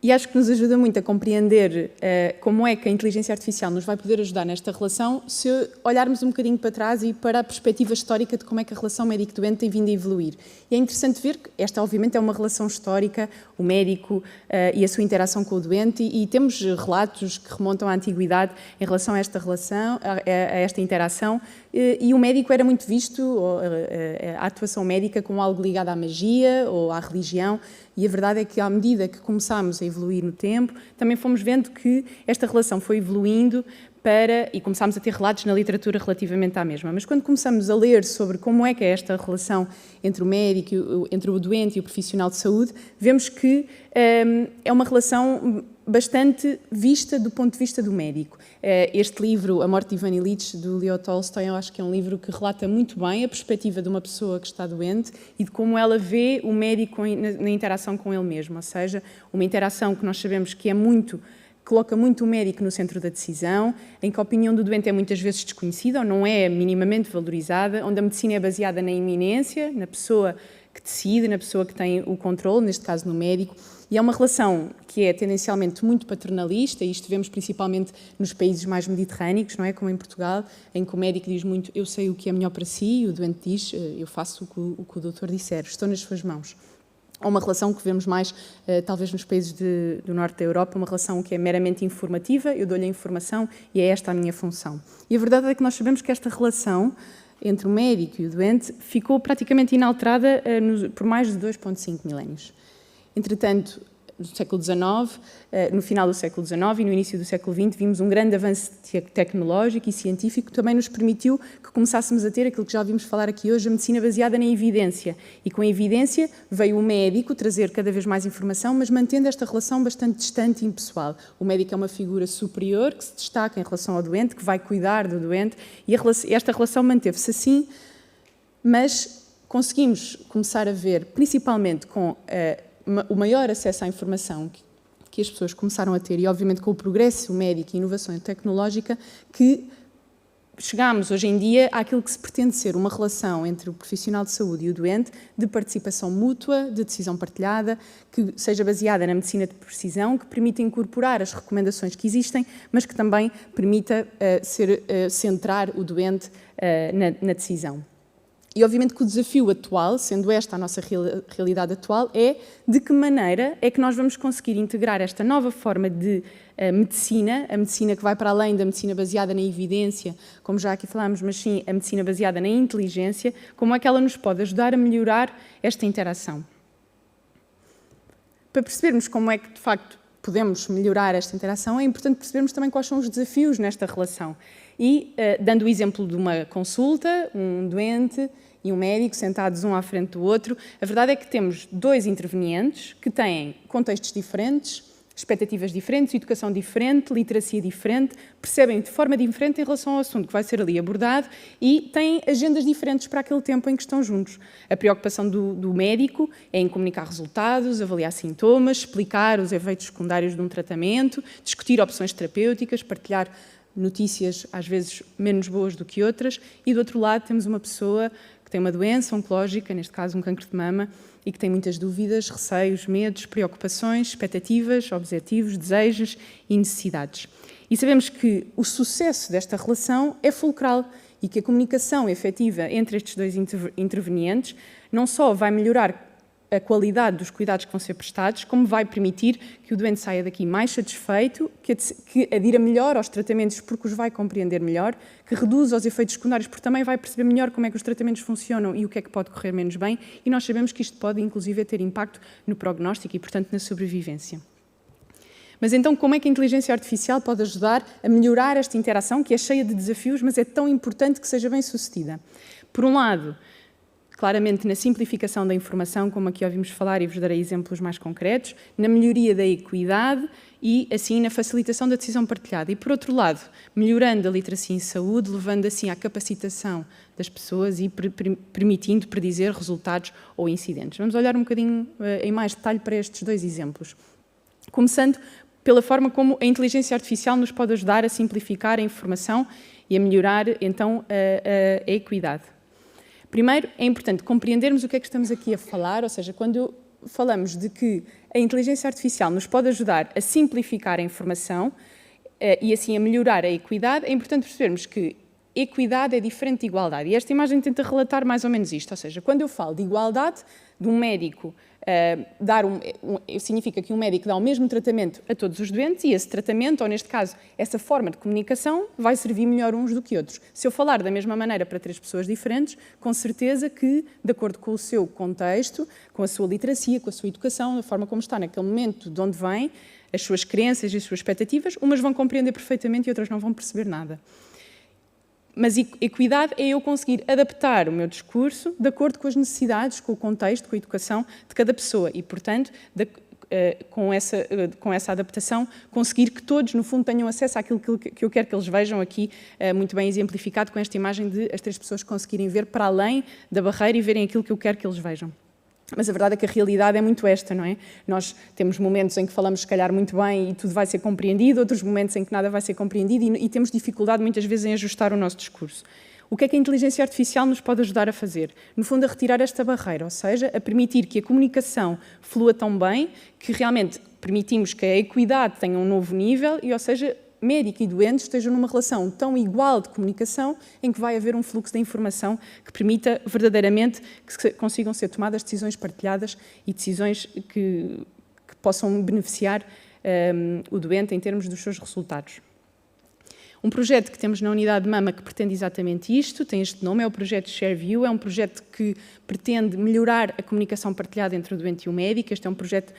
E acho que nos ajuda muito a compreender como é que a inteligência artificial nos vai poder ajudar nesta relação se olharmos um bocadinho para trás e para a perspectiva histórica de como é que a relação médico-doente tem vindo a evoluir. E é interessante ver que esta, obviamente, é uma relação histórica, o médico e a sua interação com o doente, e temos relatos que remontam à antiguidade em relação a esta relação, a esta interação, e o médico era muito visto, a atuação médica, como algo ligado à magia ou à religião, e a verdade é que, à medida que começámos a evoluir no tempo, também fomos vendo que esta relação foi evoluindo e começámos a ter relatos na literatura relativamente à mesma. Mas quando começamos a ler sobre como é que é esta relação entre o médico, entre o doente e o profissional de saúde, vemos que é uma relação bastante vista do ponto de vista do médico. Este livro, A Morte de Ivan Ilitch, do Leo Tolstói, eu acho que é um livro que relata muito bem a perspectiva de uma pessoa que está doente e de como ela vê o médico na interação com ele mesmo, ou seja, uma interação que nós sabemos que coloca muito o médico no centro da decisão, em que a opinião do doente é muitas vezes desconhecida ou não é minimamente valorizada, onde a medicina é baseada na iminência, na pessoa que decide, na pessoa que tem o controle, neste caso no médico, e é uma relação que é tendencialmente muito paternalista, e isto vemos principalmente nos países mais mediterrâneos, não é? Como em Portugal, em que o médico diz muito, eu sei o que é melhor para si, e o doente diz, eu faço o que o doutor disser, estou nas suas mãos. Ou uma relação que vemos mais, talvez nos países do norte da Europa, uma relação que é meramente informativa, eu dou-lhe a informação e é esta a minha função. E a verdade é que nós sabemos que esta relação entre o médico e o doente ficou praticamente inalterada por mais de 2,5 milénios. Entretanto, no século XIX, no final do século XIX e no início do século XX, vimos um grande avanço tecnológico e científico que também nos permitiu que começássemos a ter aquilo que já ouvimos falar aqui hoje, a medicina baseada na evidência. E com a evidência veio o médico trazer cada vez mais informação, mas mantendo esta relação bastante distante e impessoal. O médico é uma figura superior que se destaca em relação ao doente, que vai cuidar do doente, e esta relação manteve-se assim, mas conseguimos começar a ver, principalmente com o maior acesso à informação que as pessoas começaram a ter, e obviamente com o progresso médico e inovação tecnológica, que chegámos hoje em dia àquilo que se pretende ser uma relação entre o profissional de saúde e o doente, de participação mútua, de decisão partilhada, que seja baseada na medicina de precisão, que permita incorporar as recomendações que existem, mas que também permita centrar o doente na decisão. E, obviamente, que o desafio atual, sendo esta a nossa realidade atual, é de que maneira é que nós vamos conseguir integrar esta nova forma de medicina, a medicina que vai para além da medicina baseada na evidência, como já aqui falámos, mas sim a medicina baseada na inteligência, como é que ela nos pode ajudar a melhorar esta interação. Para percebermos como é que, de facto, podemos melhorar esta interação, é importante percebermos também quais são os desafios nesta relação. E, dando o exemplo de uma consulta, um doente e um médico sentados um à frente do outro, a verdade é que temos dois intervenientes que têm contextos diferentes, expectativas diferentes, educação diferente, literacia diferente, percebem de forma diferente em relação ao assunto que vai ser ali abordado e têm agendas diferentes para aquele tempo em que estão juntos. A preocupação do médico é em comunicar resultados, avaliar sintomas, explicar os efeitos secundários de um tratamento, discutir opções terapêuticas, partilhar notícias às vezes menos boas do que outras, e do outro lado temos uma pessoa que tem uma doença oncológica, neste caso um cancro de mama, e que tem muitas dúvidas, receios, medos, preocupações, expectativas, objetivos, desejos e necessidades. E sabemos que o sucesso desta relação é fulcral e que a comunicação efetiva entre estes dois intervenientes não só vai melhorar a qualidade dos cuidados que vão ser prestados, como vai permitir que o doente saia daqui mais satisfeito, que adira melhor aos tratamentos porque os vai compreender melhor, que reduza os efeitos secundários porque também vai perceber melhor como é que os tratamentos funcionam e o que é que pode correr menos bem, e nós sabemos que isto pode inclusive ter impacto no prognóstico e, portanto, na sobrevivência. Mas então, como é que a inteligência artificial pode ajudar a melhorar esta interação, que é cheia de desafios, mas é tão importante que seja bem sucedida? Por um lado, claramente na simplificação da informação, como aqui ouvimos falar e vos darei exemplos mais concretos, na melhoria da equidade e, assim, na facilitação da decisão partilhada. E, por outro lado, melhorando a literacia em saúde, levando, assim, à capacitação das pessoas e permitindo predizer resultados ou incidentes. Vamos olhar um bocadinho em mais detalhe para estes dois exemplos. Começando pela forma como a inteligência artificial nos pode ajudar a simplificar a informação e a melhorar, então, a equidade. Primeiro, é importante compreendermos o que é que estamos aqui a falar, ou seja, quando falamos de que a inteligência artificial nos pode ajudar a simplificar a informação e, assim, a melhorar a equidade, é importante percebermos que equidade é diferente de igualdade. E esta imagem tenta relatar mais ou menos isto, ou seja, quando eu falo de igualdade, de um médico significa que um médico dá o mesmo tratamento a todos os doentes e esse tratamento, ou neste caso, essa forma de comunicação, vai servir melhor uns do que outros. Se eu falar da mesma maneira para 3 pessoas diferentes, com certeza que, de acordo com o seu contexto, com a sua literacia, com a sua educação, a forma como está naquele momento de onde vem, as suas crenças e as suas expectativas, umas vão compreender perfeitamente e outras não vão perceber nada. Mas equidade é eu conseguir adaptar o meu discurso de acordo com as necessidades, com o contexto, com a educação de cada pessoa e, portanto, com essa adaptação, conseguir que todos, no fundo, tenham acesso àquilo que eu quero que eles vejam aqui, muito bem exemplificado com esta imagem de as 3 pessoas conseguirem ver para além da barreira e verem aquilo que eu quero que eles vejam. Mas a verdade é que a realidade é muito esta, não é? Nós temos momentos em que falamos, se calhar, muito bem e tudo vai ser compreendido, outros momentos em que nada vai ser compreendido e temos dificuldade, muitas vezes, em ajustar o nosso discurso. O que é que a inteligência artificial nos pode ajudar a fazer? No fundo, a retirar esta barreira, ou seja, a permitir que a comunicação flua tão bem que realmente permitimos que a equidade tenha um novo nível e, ou seja, médico e doente estejam numa relação tão igual de comunicação em que vai haver um fluxo de informação que permita verdadeiramente que consigam ser tomadas decisões partilhadas e decisões que possam beneficiar o doente em termos dos seus resultados. Um projeto que temos na Unidade de Mama que pretende exatamente isto, tem este nome, é o projeto ShareView, é um projeto que pretende melhorar a comunicação partilhada entre o doente e o médico. Este é um projeto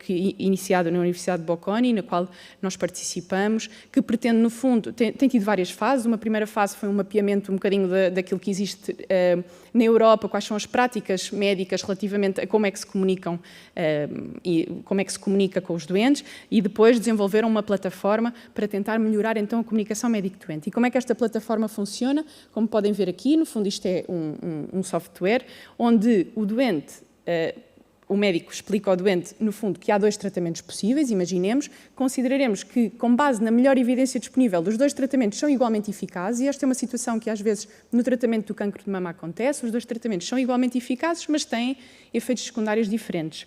iniciado na Universidade de Bocconi, na qual nós participamos, que pretende, no fundo, tem tido várias fases. Uma primeira fase foi um mapeamento um bocadinho daquilo que existe na Europa, quais são as práticas médicas relativamente a como é que se comunicam e como é que se comunica com os doentes, e depois desenvolveram uma plataforma para tentar melhorar então a comunicação médico-doente. E como é que esta plataforma funciona? Como podem ver aqui, no fundo isto é um software onde o médico explica ao doente, no fundo, que há 2 tratamentos possíveis, imaginemos, consideraremos que, com base na melhor evidência disponível, os 2 tratamentos são igualmente eficazes, e esta é uma situação que às vezes no tratamento do cancro de mama acontece, os 2 tratamentos são igualmente eficazes, mas têm efeitos secundários diferentes.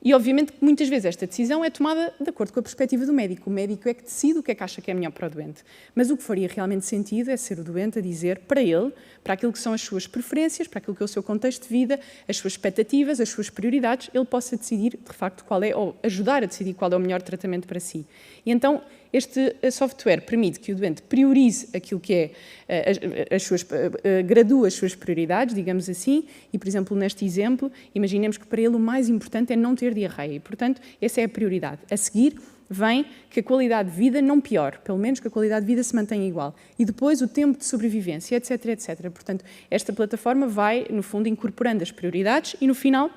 E, obviamente, que muitas vezes esta decisão é tomada de acordo com a perspectiva do médico. O médico é que decide o que é que acha que é melhor para o doente. Mas o que faria realmente sentido é ser o doente a dizer para ele, para aquilo que são as suas preferências, para aquilo que é o seu contexto de vida, as suas expectativas, as suas prioridades, ele possa decidir, de facto, qual é, ou ajudar a decidir qual é o melhor tratamento para si. E então, este software permite que o doente priorize aquilo que é, gradua as suas prioridades, digamos assim, e, por exemplo, neste exemplo, imaginemos que para ele o mais importante é não ter diarreia, e, portanto, essa é a prioridade. A seguir, vem que a qualidade de vida não piore, pelo menos que a qualidade de vida se mantenha igual. E depois o tempo de sobrevivência, etc, etc. Portanto, esta plataforma vai, no fundo, incorporando as prioridades e, no final,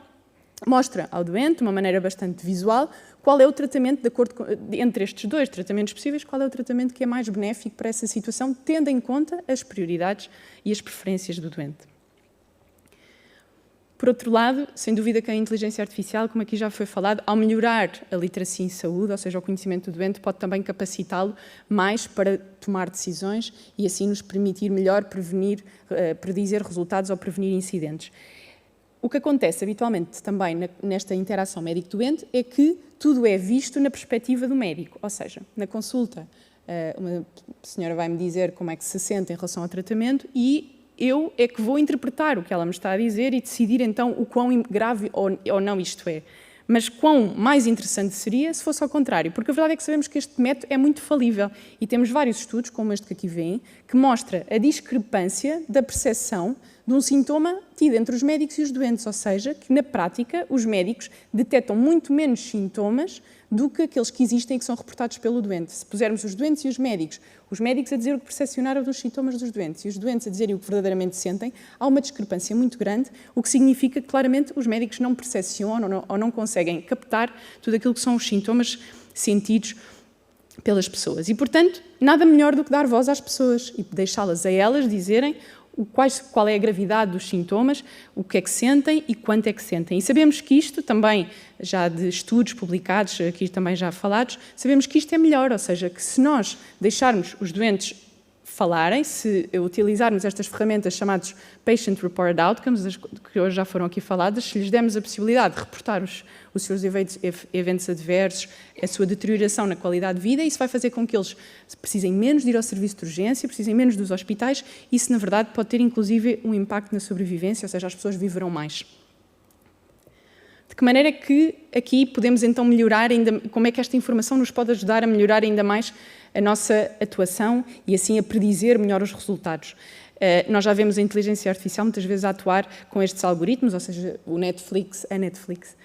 mostra ao doente, de uma maneira bastante visual, qual é o tratamento, de acordo com, entre estes 2 tratamentos possíveis, qual é o tratamento que é mais benéfico para essa situação, tendo em conta as prioridades e as preferências do doente. Por outro lado, sem dúvida que a inteligência artificial, como aqui já foi falado, ao melhorar a literacia em saúde, ou seja, o conhecimento do doente, pode também capacitá-lo mais para tomar decisões e assim nos permitir melhor predizer resultados ou prevenir incidentes. O que acontece habitualmente também nesta interação médico-doente é que tudo é visto na perspectiva do médico, ou seja, na consulta uma senhora vai-me dizer como é que se sente em relação ao tratamento e eu é que vou interpretar o que ela me está a dizer e decidir então o quão grave ou não isto é. Mas quão mais interessante seria se fosse ao contrário, porque a verdade é que sabemos que este método é muito falível e temos vários estudos, como este que aqui vêm, que mostra a discrepância da percepção de um sintoma tido entre os médicos e os doentes, ou seja, que na prática os médicos detectam muito menos sintomas do que aqueles que existem e que são reportados pelo doente. Se pusermos os doentes e os médicos a dizer o que percepcionaram dos sintomas dos doentes e os doentes a dizerem o que verdadeiramente sentem, há uma discrepância muito grande, o que significa que claramente os médicos não percepcionam ou não conseguem captar tudo aquilo que são os sintomas sentidos pelas pessoas. E, portanto, nada melhor do que dar voz às pessoas e deixá-las a elas dizerem qual é a gravidade dos sintomas, o que é que sentem e quanto é que sentem. E sabemos que isto também, já de estudos publicados, aqui também já falados, sabemos que isto é melhor, ou seja, que se nós deixarmos os doentes falarem, se utilizarmos estas ferramentas chamadas Patient Reported Outcomes, que hoje já foram aqui faladas, se lhes dermos a possibilidade de reportar os seus eventos adversos, a sua deterioração na qualidade de vida, isso vai fazer com que eles precisem menos de ir ao serviço de urgência, precisem menos dos hospitais, e isso, na verdade, pode ter, inclusive, um impacto na sobrevivência, ou seja, as pessoas viverão mais. De que maneira é que aqui podemos, então, melhorar ainda, como é que esta informação nos pode ajudar a melhorar ainda mais a nossa atuação e, assim, a predizer melhor os resultados? Nós já vemos a inteligência artificial muitas vezes a atuar com estes algoritmos, ou seja, a Netflix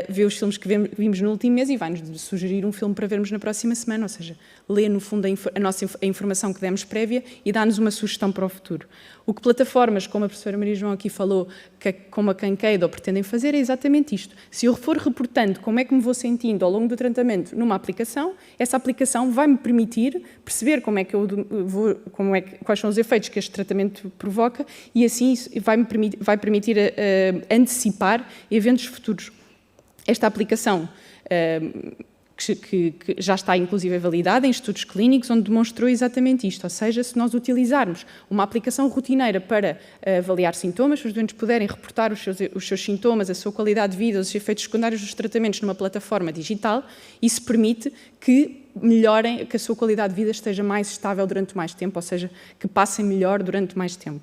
vê os filmes que vimos no último mês e vai-nos sugerir um filme para vermos na próxima semana, ou seja, lê no fundo a informação que demos prévia e dá-nos uma sugestão para o futuro. O que plataformas, como a professora Maria João aqui falou, como a Kankeido pretendem fazer é exatamente isto. Se eu for reportando como é que me vou sentindo ao longo do tratamento numa aplicação, essa aplicação vai-me permitir perceber quais são os efeitos que este tratamento provoca e assim vai permitir antecipar eventos futuros. Esta aplicação que já está inclusive validada em estudos clínicos onde demonstrou exatamente isto, ou seja, se nós utilizarmos uma aplicação rotineira para avaliar sintomas, se os doentes puderem reportar os seus sintomas, a sua qualidade de vida, os efeitos secundários dos tratamentos numa plataforma digital, isso permite que melhorem, que a sua qualidade de vida esteja mais estável durante mais tempo, ou seja, que passem melhor durante mais tempo.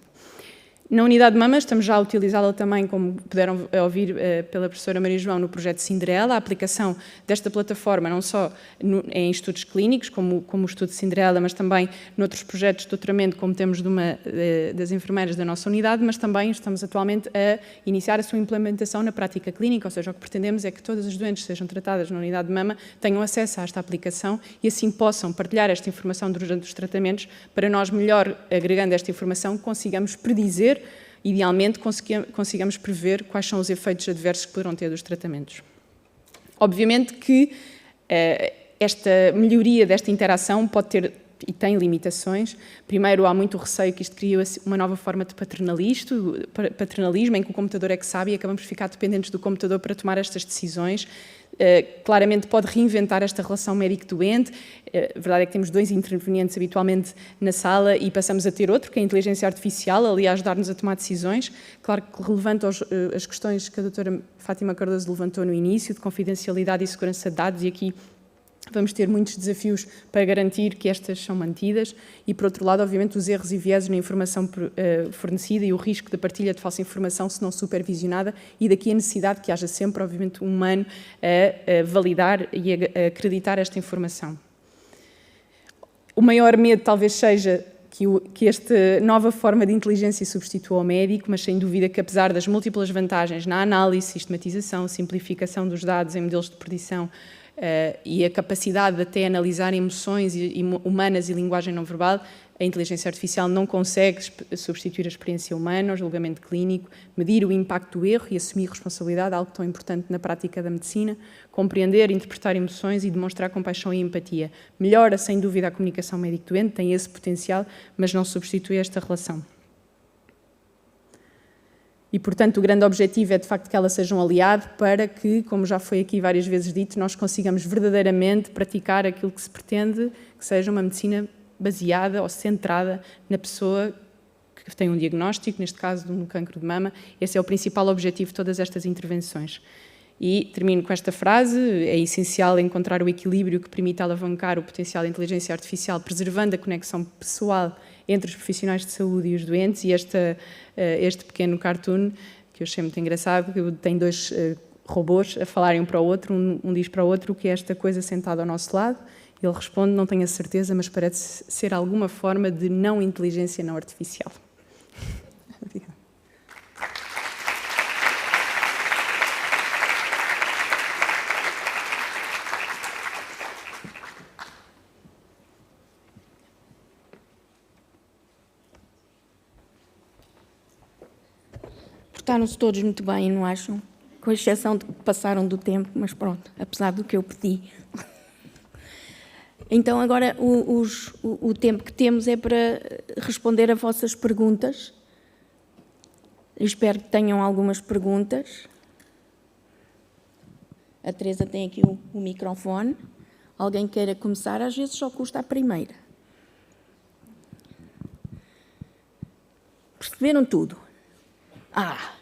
Na unidade de mama estamos já a utilizá-la também, como puderam ouvir pela professora Maria João, no projeto Cinderela, a aplicação desta plataforma não só em estudos clínicos, como o estudo Cinderela, mas também noutros projetos de doutoramento, como temos de uma das enfermeiras da nossa unidade, mas também estamos atualmente a iniciar a sua implementação na prática clínica, ou seja, o que pretendemos é que todas as doentes que sejam tratadas na unidade de mama tenham acesso a esta aplicação e assim possam partilhar esta informação durante os tratamentos para nós, melhor agregando esta informação, consigamos predizer, idealmente, consigamos prever quais são os efeitos adversos que poderão ter dos tratamentos. Obviamente que esta melhoria desta interação pode ter e tem limitações. Primeiro, há muito receio que isto cria uma nova forma de paternalismo, em que o computador é que sabe e acabamos por ficar dependentes do computador para tomar estas decisões. Claramente pode reinventar esta relação médico-doente. A verdade é que temos 2 intervenientes habitualmente na sala e passamos a ter outro, que é a inteligência artificial, ali a ajudar-nos a tomar decisões. Claro que relevante as questões que a doutora Fátima Cardoso levantou no início, de confidencialidade e segurança de dados, e aqui vamos ter muitos desafios para garantir que estas são mantidas e, por outro lado, obviamente, os erros e vieses na informação fornecida e o risco da partilha de falsa informação se não supervisionada e daqui a necessidade que haja sempre, obviamente, um humano a validar e a acreditar esta informação. O maior medo talvez seja que esta nova forma de inteligência substitua o médico, mas sem dúvida que, apesar das múltiplas vantagens na análise, sistematização, simplificação dos dados em modelos de predição, e a capacidade de até analisar emoções humanas e linguagem não verbal, a inteligência artificial não consegue substituir a experiência humana, o julgamento clínico, medir o impacto do erro e assumir responsabilidade, algo tão importante na prática da medicina, compreender, interpretar emoções e demonstrar compaixão e empatia. Melhora, sem dúvida, a comunicação médico-doente, tem esse potencial, mas não substitui esta relação. E, portanto, o grande objetivo é, de facto, que ela seja um aliado para que, como já foi aqui várias vezes dito, nós consigamos verdadeiramente praticar aquilo que se pretende, que seja uma medicina baseada ou centrada na pessoa que tem um diagnóstico, neste caso de um cancro de mama. Esse é o principal objetivo de todas estas intervenções. E termino com esta frase: é essencial encontrar o equilíbrio que permita alavancar o potencial da inteligência artificial, preservando a conexão pessoal entre os profissionais de saúde e os doentes. E este pequeno cartoon, que eu achei muito engraçado, que tem dois robôs a falarem um para o outro, um diz para o outro o que é esta coisa sentada ao nosso lado. Ele responde: não tenho a certeza, mas parece ser alguma forma de não inteligência não artificial. Obrigada. Portaram-se todos muito bem, não acham? Com exceção de que passaram do tempo, mas pronto, apesar do que eu pedi. Então, agora, o tempo que temos é para responder a vossas perguntas. Espero que tenham algumas perguntas. A Teresa tem aqui o microfone. Alguém queira começar? Às vezes só custa a primeira. Perceberam tudo? Olá.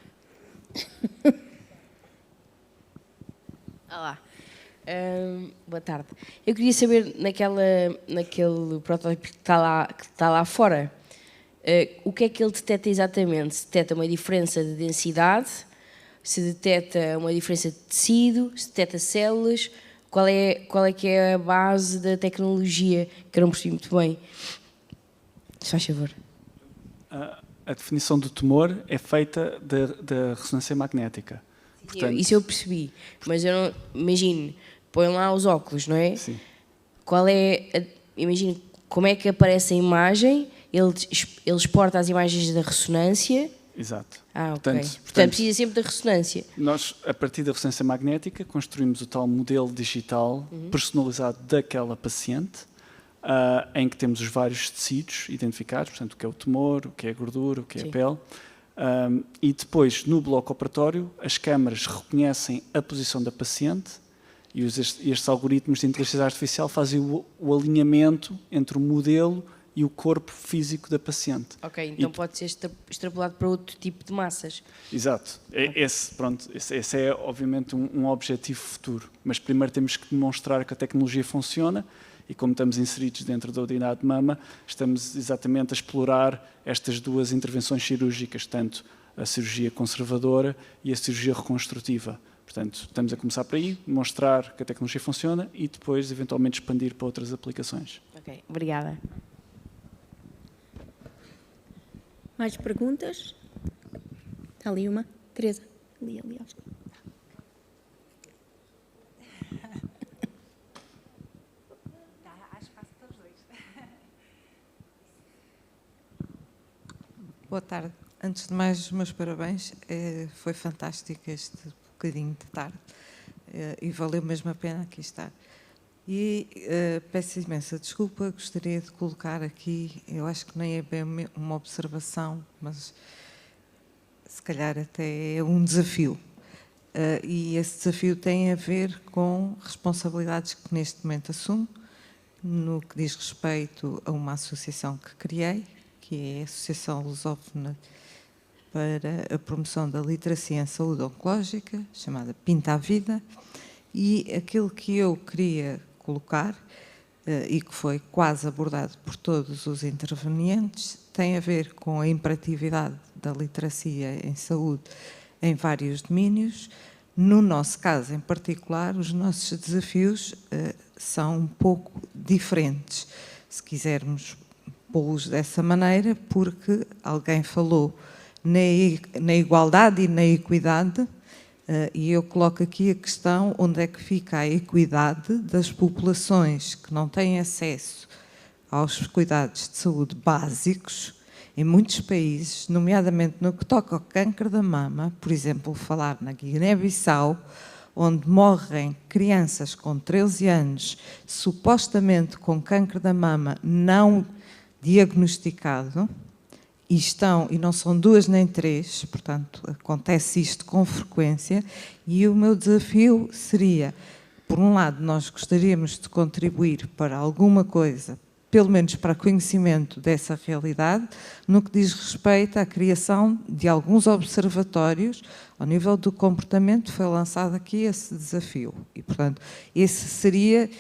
Boa tarde. Eu queria saber, naquele protótipo que está lá fora, o que é que ele detecta exatamente? Se detecta uma diferença de densidade, se detecta uma diferença de tecido, se detecta células, qual é que é a base da tecnologia, que eu não percebi muito bem. Se faz favor. A definição do tumor é feita da ressonância magnética. Portanto, isso eu percebi, mas eu não... Imagine, põem lá os óculos, não é? Sim. Imagine como é que aparece a imagem, ele exporta as imagens da ressonância. Exato. Ok. Portanto, precisa sempre da ressonância. Nós, a partir da ressonância magnética, construímos o tal modelo digital personalizado daquela paciente, em que temos os vários tecidos identificados, portanto, o que é o tumor, o que é a gordura, o que é a pele. E depois, no bloco operatório, as câmaras reconhecem a posição da paciente e estes algoritmos de inteligência artificial fazem o alinhamento entre o modelo e o corpo físico da paciente. Ok, então pode ser extrapolado para outro tipo de massas. Exato. Esse é, obviamente, um objetivo futuro. Mas primeiro temos que demonstrar que a tecnologia funciona. E como estamos inseridos dentro da unidade de mama, estamos exatamente a explorar estas duas intervenções cirúrgicas, tanto a cirurgia conservadora e a cirurgia reconstrutiva. Portanto, estamos a começar por aí, demonstrar que a tecnologia funciona e depois, eventualmente, expandir para outras aplicações. Ok, obrigada. Mais perguntas? Está ali uma. Teresa, ali, acho que... Boa tarde. Antes de mais, os meus parabéns. Foi fantástico este bocadinho de tarde e valeu mesmo a pena aqui estar. E peço imensa desculpa, gostaria de colocar aqui, eu acho que nem é bem uma observação, mas se calhar até é um desafio. E esse desafio tem a ver com responsabilidades que neste momento assumo, no que diz respeito a uma associação que criei, que é a Associação Lusófona para a Promoção da Literacia em Saúde Oncológica, chamada Pinta a Vida, e aquilo que eu queria colocar, e que foi quase abordado por todos os intervenientes, tem a ver com a imperatividade da literacia em saúde em vários domínios. No nosso caso em particular, os nossos desafios são um pouco diferentes, se quisermos pô-los dessa maneira, porque alguém falou na igualdade e na equidade, e eu coloco aqui a questão onde é que fica a equidade das populações que não têm acesso aos cuidados de saúde básicos em muitos países, nomeadamente no que toca ao câncer da mama, por exemplo, falar na Guiné-Bissau, onde morrem crianças com 13 anos, supostamente com câncer da mama não diagnosticado, e não são 2 nem 3, portanto, acontece isto com frequência, e o meu desafio seria, por um lado, nós gostaríamos de contribuir para alguma coisa, pelo menos para conhecimento dessa realidade, no que diz respeito à criação de alguns observatórios. Ao nível do comportamento foi lançado aqui esse desafio e, portanto, esse seria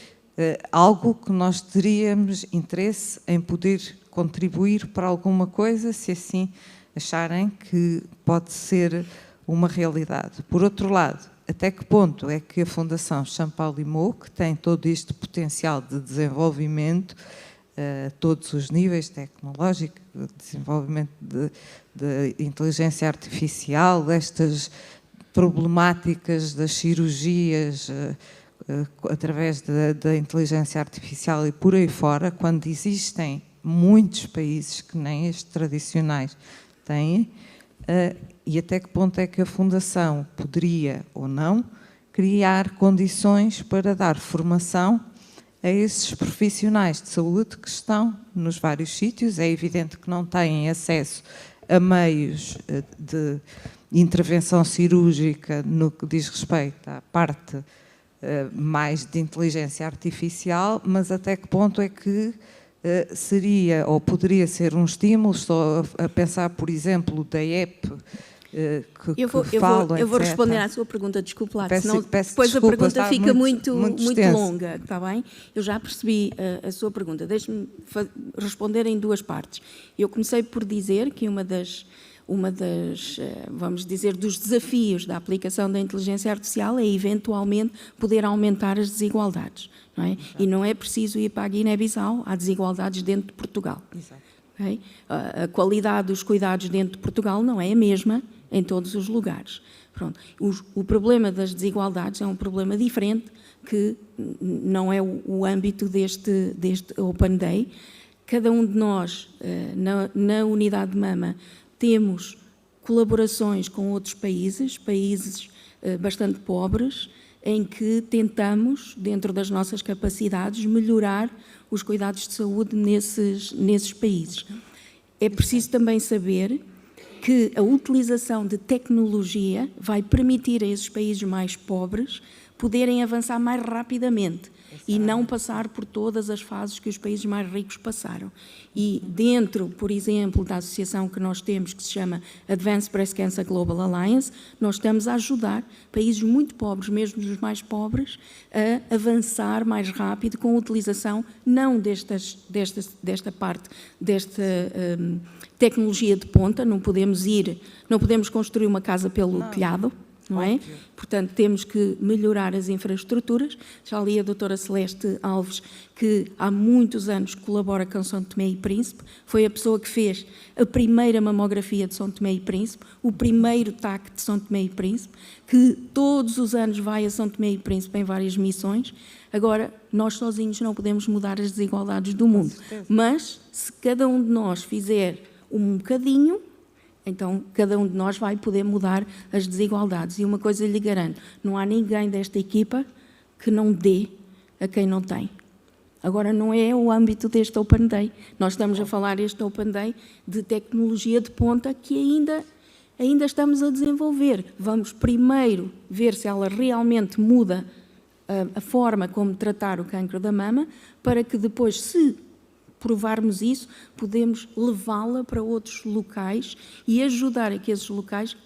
algo que nós teríamos interesse em poder contribuir para alguma coisa, se assim acharem que pode ser uma realidade. Por outro lado, até que ponto é que a Fundação Champalimaud, que tem todo este potencial de desenvolvimento, todos os níveis tecnológico, desenvolvimento de inteligência artificial, destas problemáticas das cirurgias através da inteligência artificial e por aí fora, quando existem muitos países que nem estes tradicionais têm, e até que ponto é que a Fundação poderia ou não criar condições para dar formação a esses profissionais de saúde que estão nos vários sítios. É evidente que não têm acesso a meios de intervenção cirúrgica no que diz respeito à parte mais de inteligência artificial, mas até que ponto é que seria ou poderia ser um estímulo? Estou a pensar, por exemplo, da app eu vou responder à sua pergunta, desculpe lá, senão depois a pergunta fica muito longa, está bem? Eu já percebi a sua pergunta, deixe-me responder em 2 partes. Eu comecei por dizer que uma das, vamos dizer, dos desafios da aplicação da inteligência artificial é eventualmente poder aumentar as desigualdades, não é? E não é preciso ir para a Guiné-Bissau, há desigualdades dentro de Portugal. Exato. Okay? A qualidade dos cuidados dentro de Portugal não é a mesma em todos os lugares. Pronto. O problema das desigualdades é um problema diferente, que não é o âmbito deste Open Day. Cada um de nós, na unidade de mama, temos colaborações com outros países bastante pobres, em que tentamos, dentro das nossas capacidades, melhorar os cuidados de saúde nesses países. É preciso também saber que a utilização de tecnologia vai permitir a esses países mais pobres poderem avançar mais rapidamente e não passar por todas as fases que os países mais ricos passaram. E dentro, por exemplo, da associação que nós temos, que se chama Advanced Breast Cancer Global Alliance, nós estamos a ajudar países muito pobres, mesmo os mais pobres, a avançar mais rápido com a utilização não desta parte, desta tecnologia de ponta. Não podemos construir uma casa pelo telhado, não é? Portanto, temos que melhorar as infraestruturas. Já li a doutora Celeste Alves, que há muitos anos colabora com São Tomé e Príncipe, foi a pessoa que fez a primeira mamografia de São Tomé e Príncipe, o primeiro TAC de São Tomé e Príncipe, que todos os anos vai a São Tomé e Príncipe em várias missões. Agora, nós sozinhos não podemos mudar as desigualdades do mundo, mas se cada um de nós fizer um bocadinho, então cada um de nós vai poder mudar as desigualdades. E uma coisa lhe garanto, não há ninguém desta equipa que não dê a quem não tem. Agora, não é o âmbito deste Open Day. Nós estamos a falar este Open Day de tecnologia de ponta que ainda estamos a desenvolver. Vamos primeiro ver se ela realmente muda a forma como tratar o cancro da mama, para que depois, se provarmos isso, podemos levá-la para outros locais e ajudar a que esses locais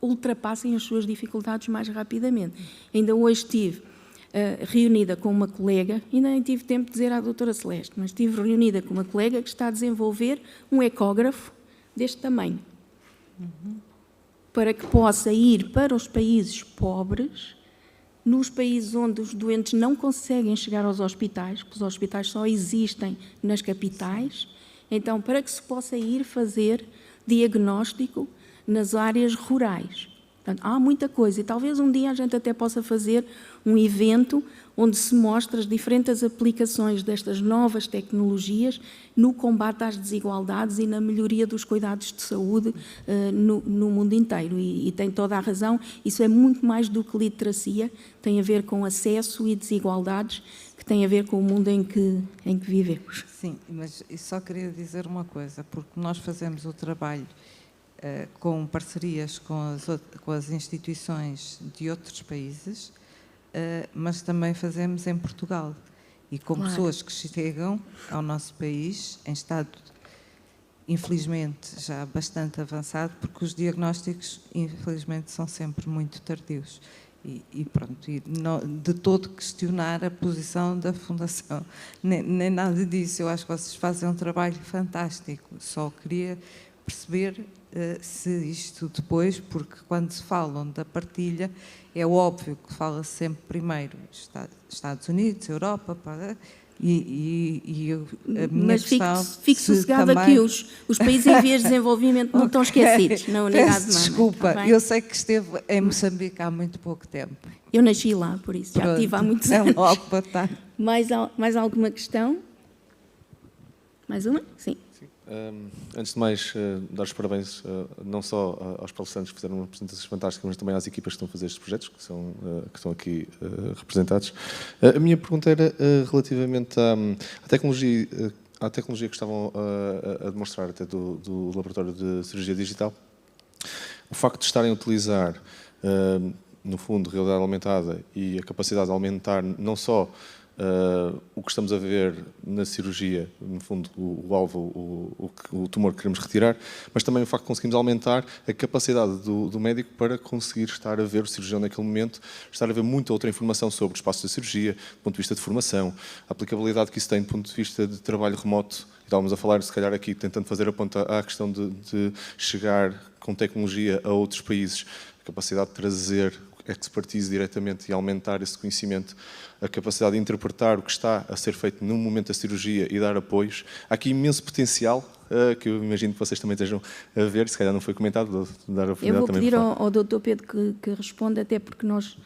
ultrapassem as suas dificuldades mais rapidamente. Ainda hoje estive reunida com uma colega, ainda nem tive tempo de dizer à doutora Celeste, mas estive reunida com uma colega que está a desenvolver um ecógrafo deste tamanho, para que possa ir para os países pobres, nos países onde os doentes não conseguem chegar aos hospitais, porque os hospitais só existem nas capitais, então para que se possa ir fazer diagnóstico nas áreas rurais, Portanto, há muita coisa e talvez um dia a gente até possa fazer um evento onde se mostra as diferentes aplicações destas novas tecnologias no combate às desigualdades e na melhoria dos cuidados de saúde no mundo inteiro. E tem toda a razão, isso é muito mais do que literacia, tem a ver com acesso e desigualdades, que tem a ver com o mundo em que vivemos. Sim, mas eu só queria dizer uma coisa, porque nós fazemos o trabalho com parcerias com as instituições de outros países, mas também fazemos em Portugal. E com pessoas que chegam ao nosso país em estado, infelizmente, já bastante avançado, porque os diagnósticos, infelizmente, são sempre muito tardios. E pronto, e não, de todo questionar a posição da Fundação, nem nada disso. Eu acho que vocês fazem um trabalho fantástico. Só queria perceber se isto depois, porque quando se falam da partilha, é óbvio que fala-se sempre primeiro Estados Unidos, Europa, a minha mas questão... fique sossegada também... que os países em vias de desenvolvimento não estão esquecidos na unidade de mama. Desculpa, tá, eu sei que esteve em Moçambique há muito pouco tempo. Eu nasci lá, por isso, já estive há muitos anos. Logo, boa tarde. Mais alguma questão? Mais uma? Sim. Antes de mais, dar os parabéns não só aos palestrantes que fizeram apresentações fantásticas, mas também às equipas que estão a fazer estes projetos, que estão aqui representados. A minha pergunta era relativamente à tecnologia que estavam a demonstrar até do Laboratório de Cirurgia Digital. O facto de estarem a utilizar, no fundo, realidade aumentada e a capacidade de aumentar não só o que estamos a ver na cirurgia, no fundo, o alvo, o tumor que queremos retirar, mas também o facto de conseguirmos aumentar a capacidade do médico para conseguir estar a ver o cirurgião naquele momento, estar a ver muita outra informação sobre o espaço da cirurgia, do ponto de vista de formação, a aplicabilidade que isso tem do ponto de vista de trabalho remoto. Estávamos a falar, se calhar aqui, tentando fazer a ponta à questão de chegar com tecnologia a outros países, a capacidade de trazer expertise diretamente e aumentar esse conhecimento, a capacidade de interpretar o que está a ser feito no momento da cirurgia e dar apoios. Há aqui imenso potencial, que eu imagino que vocês também estejam a ver, se calhar não foi comentado, dar a oportunidade. Eu vou pedir ao Dr. Pedro que responda, até porque nós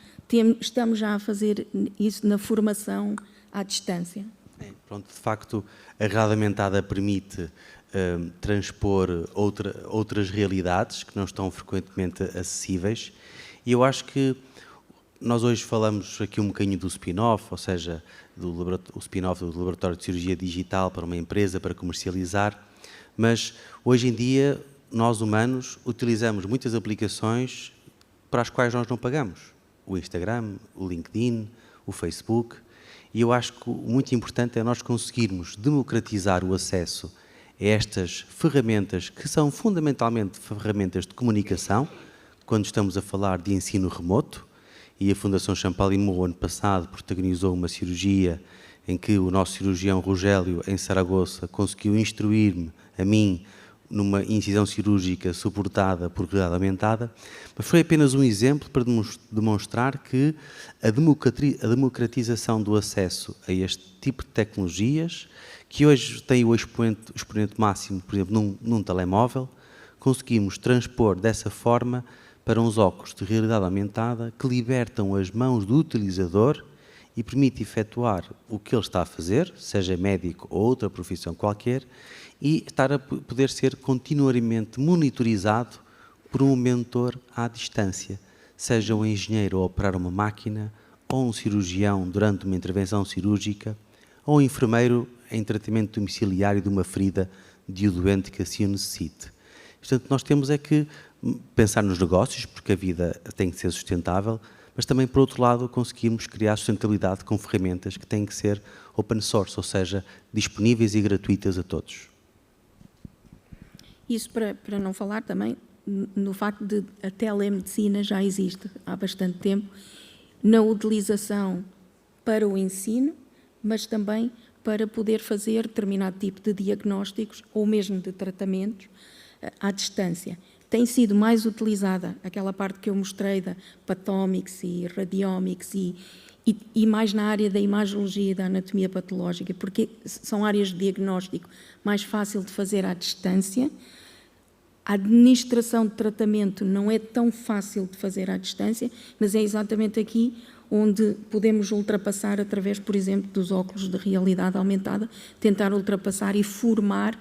estamos já a fazer isso na formação à distância. Pronto, de facto, a realidade aumentada permite transpor outras realidades que não estão frequentemente acessíveis. E eu acho que nós hoje falamos aqui um bocadinho do spin-off, ou seja, o spin-off do Laboratório de Cirurgia Digital para uma empresa, para comercializar, mas hoje em dia nós humanos utilizamos muitas aplicações para as quais nós não pagamos. O Instagram, o LinkedIn, o Facebook, e eu acho que o muito importante é nós conseguirmos democratizar o acesso a estas ferramentas que são fundamentalmente ferramentas de comunicação, quando estamos a falar de ensino remoto, e a Fundação Champalimau, ano passado, protagonizou uma cirurgia em que o nosso cirurgião Rogério, em Saragoça, conseguiu instruir-me, a mim, numa incisão cirúrgica suportada por realidade aumentada, mas foi apenas um exemplo para demonstrar que a democratização do acesso a este tipo de tecnologias, que hoje tem o expoente máximo, por exemplo, num telemóvel, conseguimos transpor dessa forma para uns óculos de realidade aumentada que libertam as mãos do utilizador e permite efetuar o que ele está a fazer, seja médico ou outra profissão qualquer, e estar a poder ser continuamente monitorizado por um mentor à distância, seja um engenheiro a operar uma máquina, ou um cirurgião durante uma intervenção cirúrgica, ou um enfermeiro em tratamento domiciliário de uma ferida de um doente que assim o necessite. Portanto, nós temos é que pensar nos negócios, porque a vida tem que ser sustentável, mas também, por outro lado, conseguirmos criar sustentabilidade com ferramentas que têm que ser open source, ou seja, disponíveis e gratuitas a todos. Isso para não falar também no facto de a telemedicina já existe há bastante tempo, na utilização para o ensino, mas também para poder fazer determinado tipo de diagnósticos ou mesmo de tratamentos à distância. Tem sido mais utilizada aquela parte que eu mostrei da pathomix e radiomix e mais na área da imagiologia e da anatomia patológica, porque são áreas de diagnóstico mais fácil de fazer à distância. A administração de tratamento não é tão fácil de fazer à distância, mas é exatamente aqui onde podemos ultrapassar através, por exemplo, dos óculos de realidade aumentada, tentar ultrapassar e formar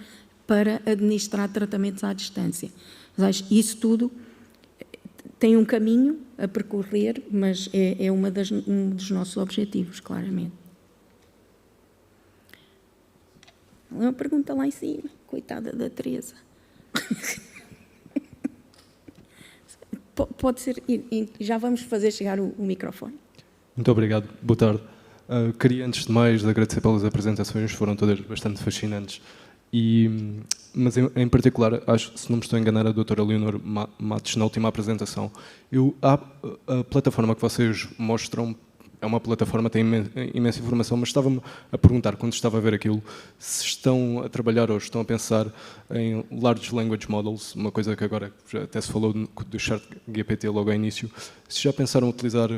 para administrar tratamentos à distância. Mas isso tudo tem um caminho a percorrer, mas é um dos nossos objetivos, claramente. Uma pergunta lá em cima, coitada da Teresa. Pode ser, já vamos fazer chegar o microfone. Muito obrigado, boa tarde. Queria, antes de mais, agradecer pelas apresentações, foram todas bastante fascinantes. Mas, em particular, acho, se não me estou a enganar, a doutora Leonor Matos, na última apresentação, a plataforma que vocês mostram é uma plataforma que tem imensa informação, mas estava-me a perguntar, quando estava a ver aquilo, se estão a trabalhar ou estão a pensar em Large Language Models, uma coisa que agora já até se falou do ChatGPT logo ao início, se já pensaram utilizar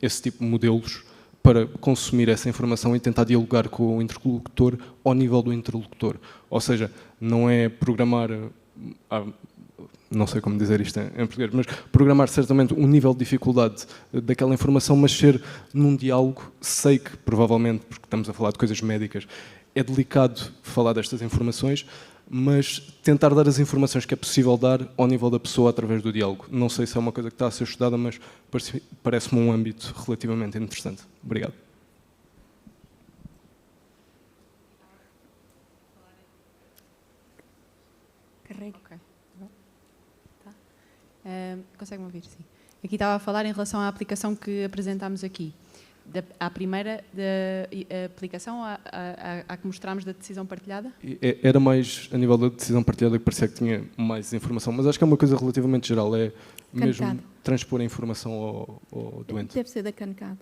esse tipo de modelos para consumir essa informação e tentar dialogar com o interlocutor ao nível do interlocutor. Ou seja, não é programar, não sei como dizer isto em português, mas programar certamente um nível de dificuldade daquela informação, mas ser num diálogo. Sei que provavelmente, porque estamos a falar de coisas médicas, é delicado falar destas informações, mas tentar dar as informações que é possível dar ao nível da pessoa através do diálogo. Não sei se é uma coisa que está a ser estudada, mas parece-me um âmbito relativamente interessante. Obrigado. Carrego. Okay. Consegue-me ouvir? Sim. Aqui estava a falar em relação à aplicação que apresentámos aqui. À primeira da aplicação, à que mostramos da decisão partilhada? Era mais a nível da decisão partilhada, que parecia que tinha mais informação, mas acho que é uma coisa relativamente geral, é mesmo transpor a informação ao doente. Deve ser da Cancado.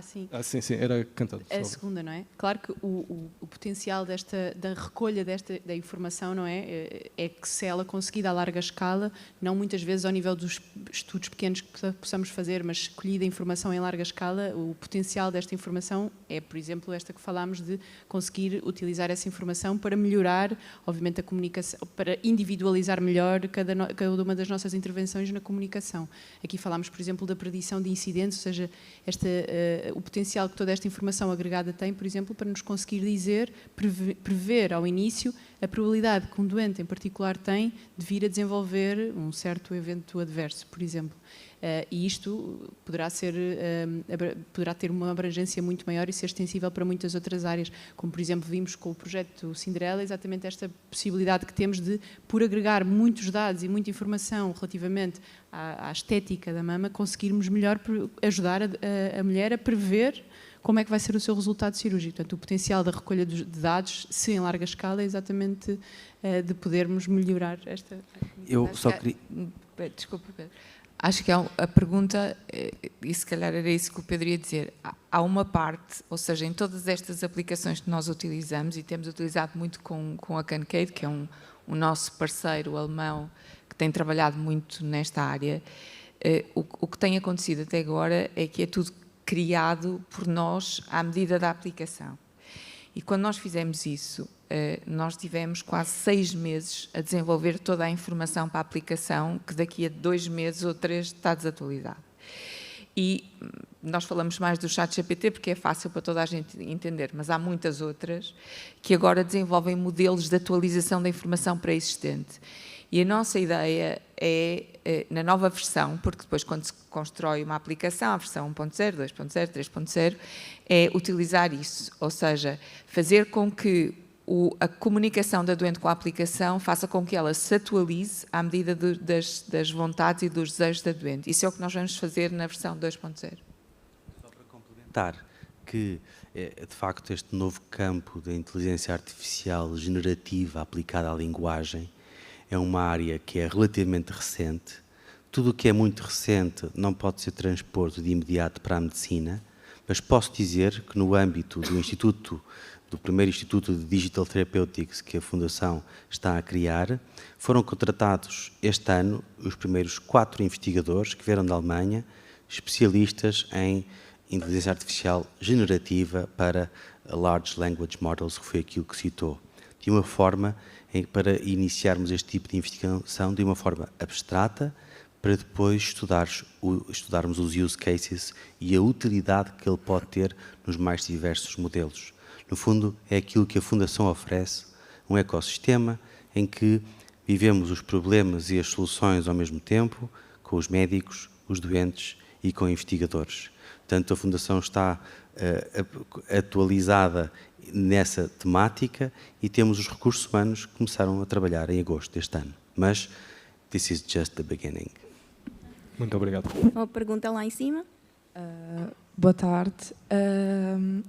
Sim. Sim, era cantado. A segunda, não é? Claro que o potencial da recolha da informação, não é? É que se ela conseguida a larga escala, não muitas vezes ao nível dos estudos pequenos que possamos fazer, mas escolhida a informação em larga escala, o potencial desta informação é, por exemplo, esta que falámos de conseguir utilizar essa informação para melhorar, obviamente, a comunicação, para individualizar melhor cada uma das nossas intervenções na comunicação. Aqui falámos, por exemplo, da predição de incidentes, ou seja, o potencial que toda esta informação agregada tem, por exemplo, para nos conseguir dizer, prever ao início a probabilidade que um doente em particular tem de vir a desenvolver um certo evento adverso, por exemplo. E isto poderá ter uma abrangência muito maior e ser extensível para muitas outras áreas, como por exemplo vimos com o projeto Cinderela, exatamente esta possibilidade que temos de, por agregar muitos dados e muita informação relativamente à estética da mama, conseguirmos melhor ajudar a mulher a prever como é que vai ser o seu resultado cirúrgico. Portanto, o potencial da recolha de dados, se em larga escala, é exatamente de podermos melhorar esta... Eu só queria... Desculpa, Pedro. Acho que a pergunta, e se calhar era isso que o Pedro ia dizer, há uma parte, ou seja, em todas estas aplicações que nós utilizamos, e temos utilizado muito com a Cancade, que é um nosso parceiro alemão que tem trabalhado muito nesta área, o que tem acontecido até agora é que é tudo criado por nós à medida da aplicação. E quando nós fizemos isso, nós tivemos quase 6 meses a desenvolver toda a informação para a aplicação, que daqui a 2 meses ou 3 está desatualizada. E nós falamos mais do ChatGPT porque é fácil para toda a gente entender, mas há muitas outras que agora desenvolvem modelos de atualização da informação pré-existente. E a nossa ideia é, na nova versão, porque depois quando se constrói uma aplicação, a versão 1.0, 2.0, 3.0, é utilizar isso, ou seja, fazer com que a comunicação da doente com a aplicação faça com que ela se atualize à medida das vontades e dos desejos da doente. Isso é o que nós vamos fazer na versão 2.0. Só para complementar, que de facto este novo campo da inteligência artificial generativa aplicada à linguagem é uma área que é relativamente recente. Tudo o que é muito recente não pode ser transposto de imediato para a medicina, mas posso dizer que no âmbito do primeiro Instituto de Digital Therapeutics que a Fundação está a criar, foram contratados este ano os primeiros 4 investigadores que vieram da Alemanha, especialistas em inteligência artificial generativa para Large Language Models, que foi aquilo que citou. De uma forma para iniciarmos este tipo de investigação de uma forma abstrata, para depois estudarmos os use cases e a utilidade que ele pode ter nos mais diversos modelos. No fundo, é aquilo que a Fundação oferece, um ecossistema em que vivemos os problemas e as soluções ao mesmo tempo, com os médicos, os doentes e com investigadores. Portanto, a Fundação está atualizada nessa temática e temos os recursos humanos que começaram a trabalhar em agosto deste ano. Mas this is just the beginning. Muito obrigado. Uma pergunta lá em cima. Boa tarde.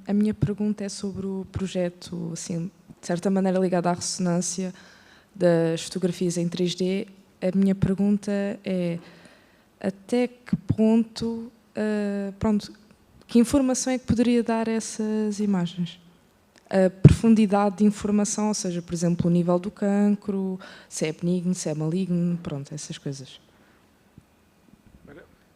A minha pergunta é sobre o projeto, assim, de certa maneira ligado à ressonância das fotografias em 3D. A minha pergunta é até que ponto, que informação é que poderia dar essas imagens? A profundidade de informação, ou seja, por exemplo, o nível do cancro, se é benigno, se é maligno, pronto, essas coisas.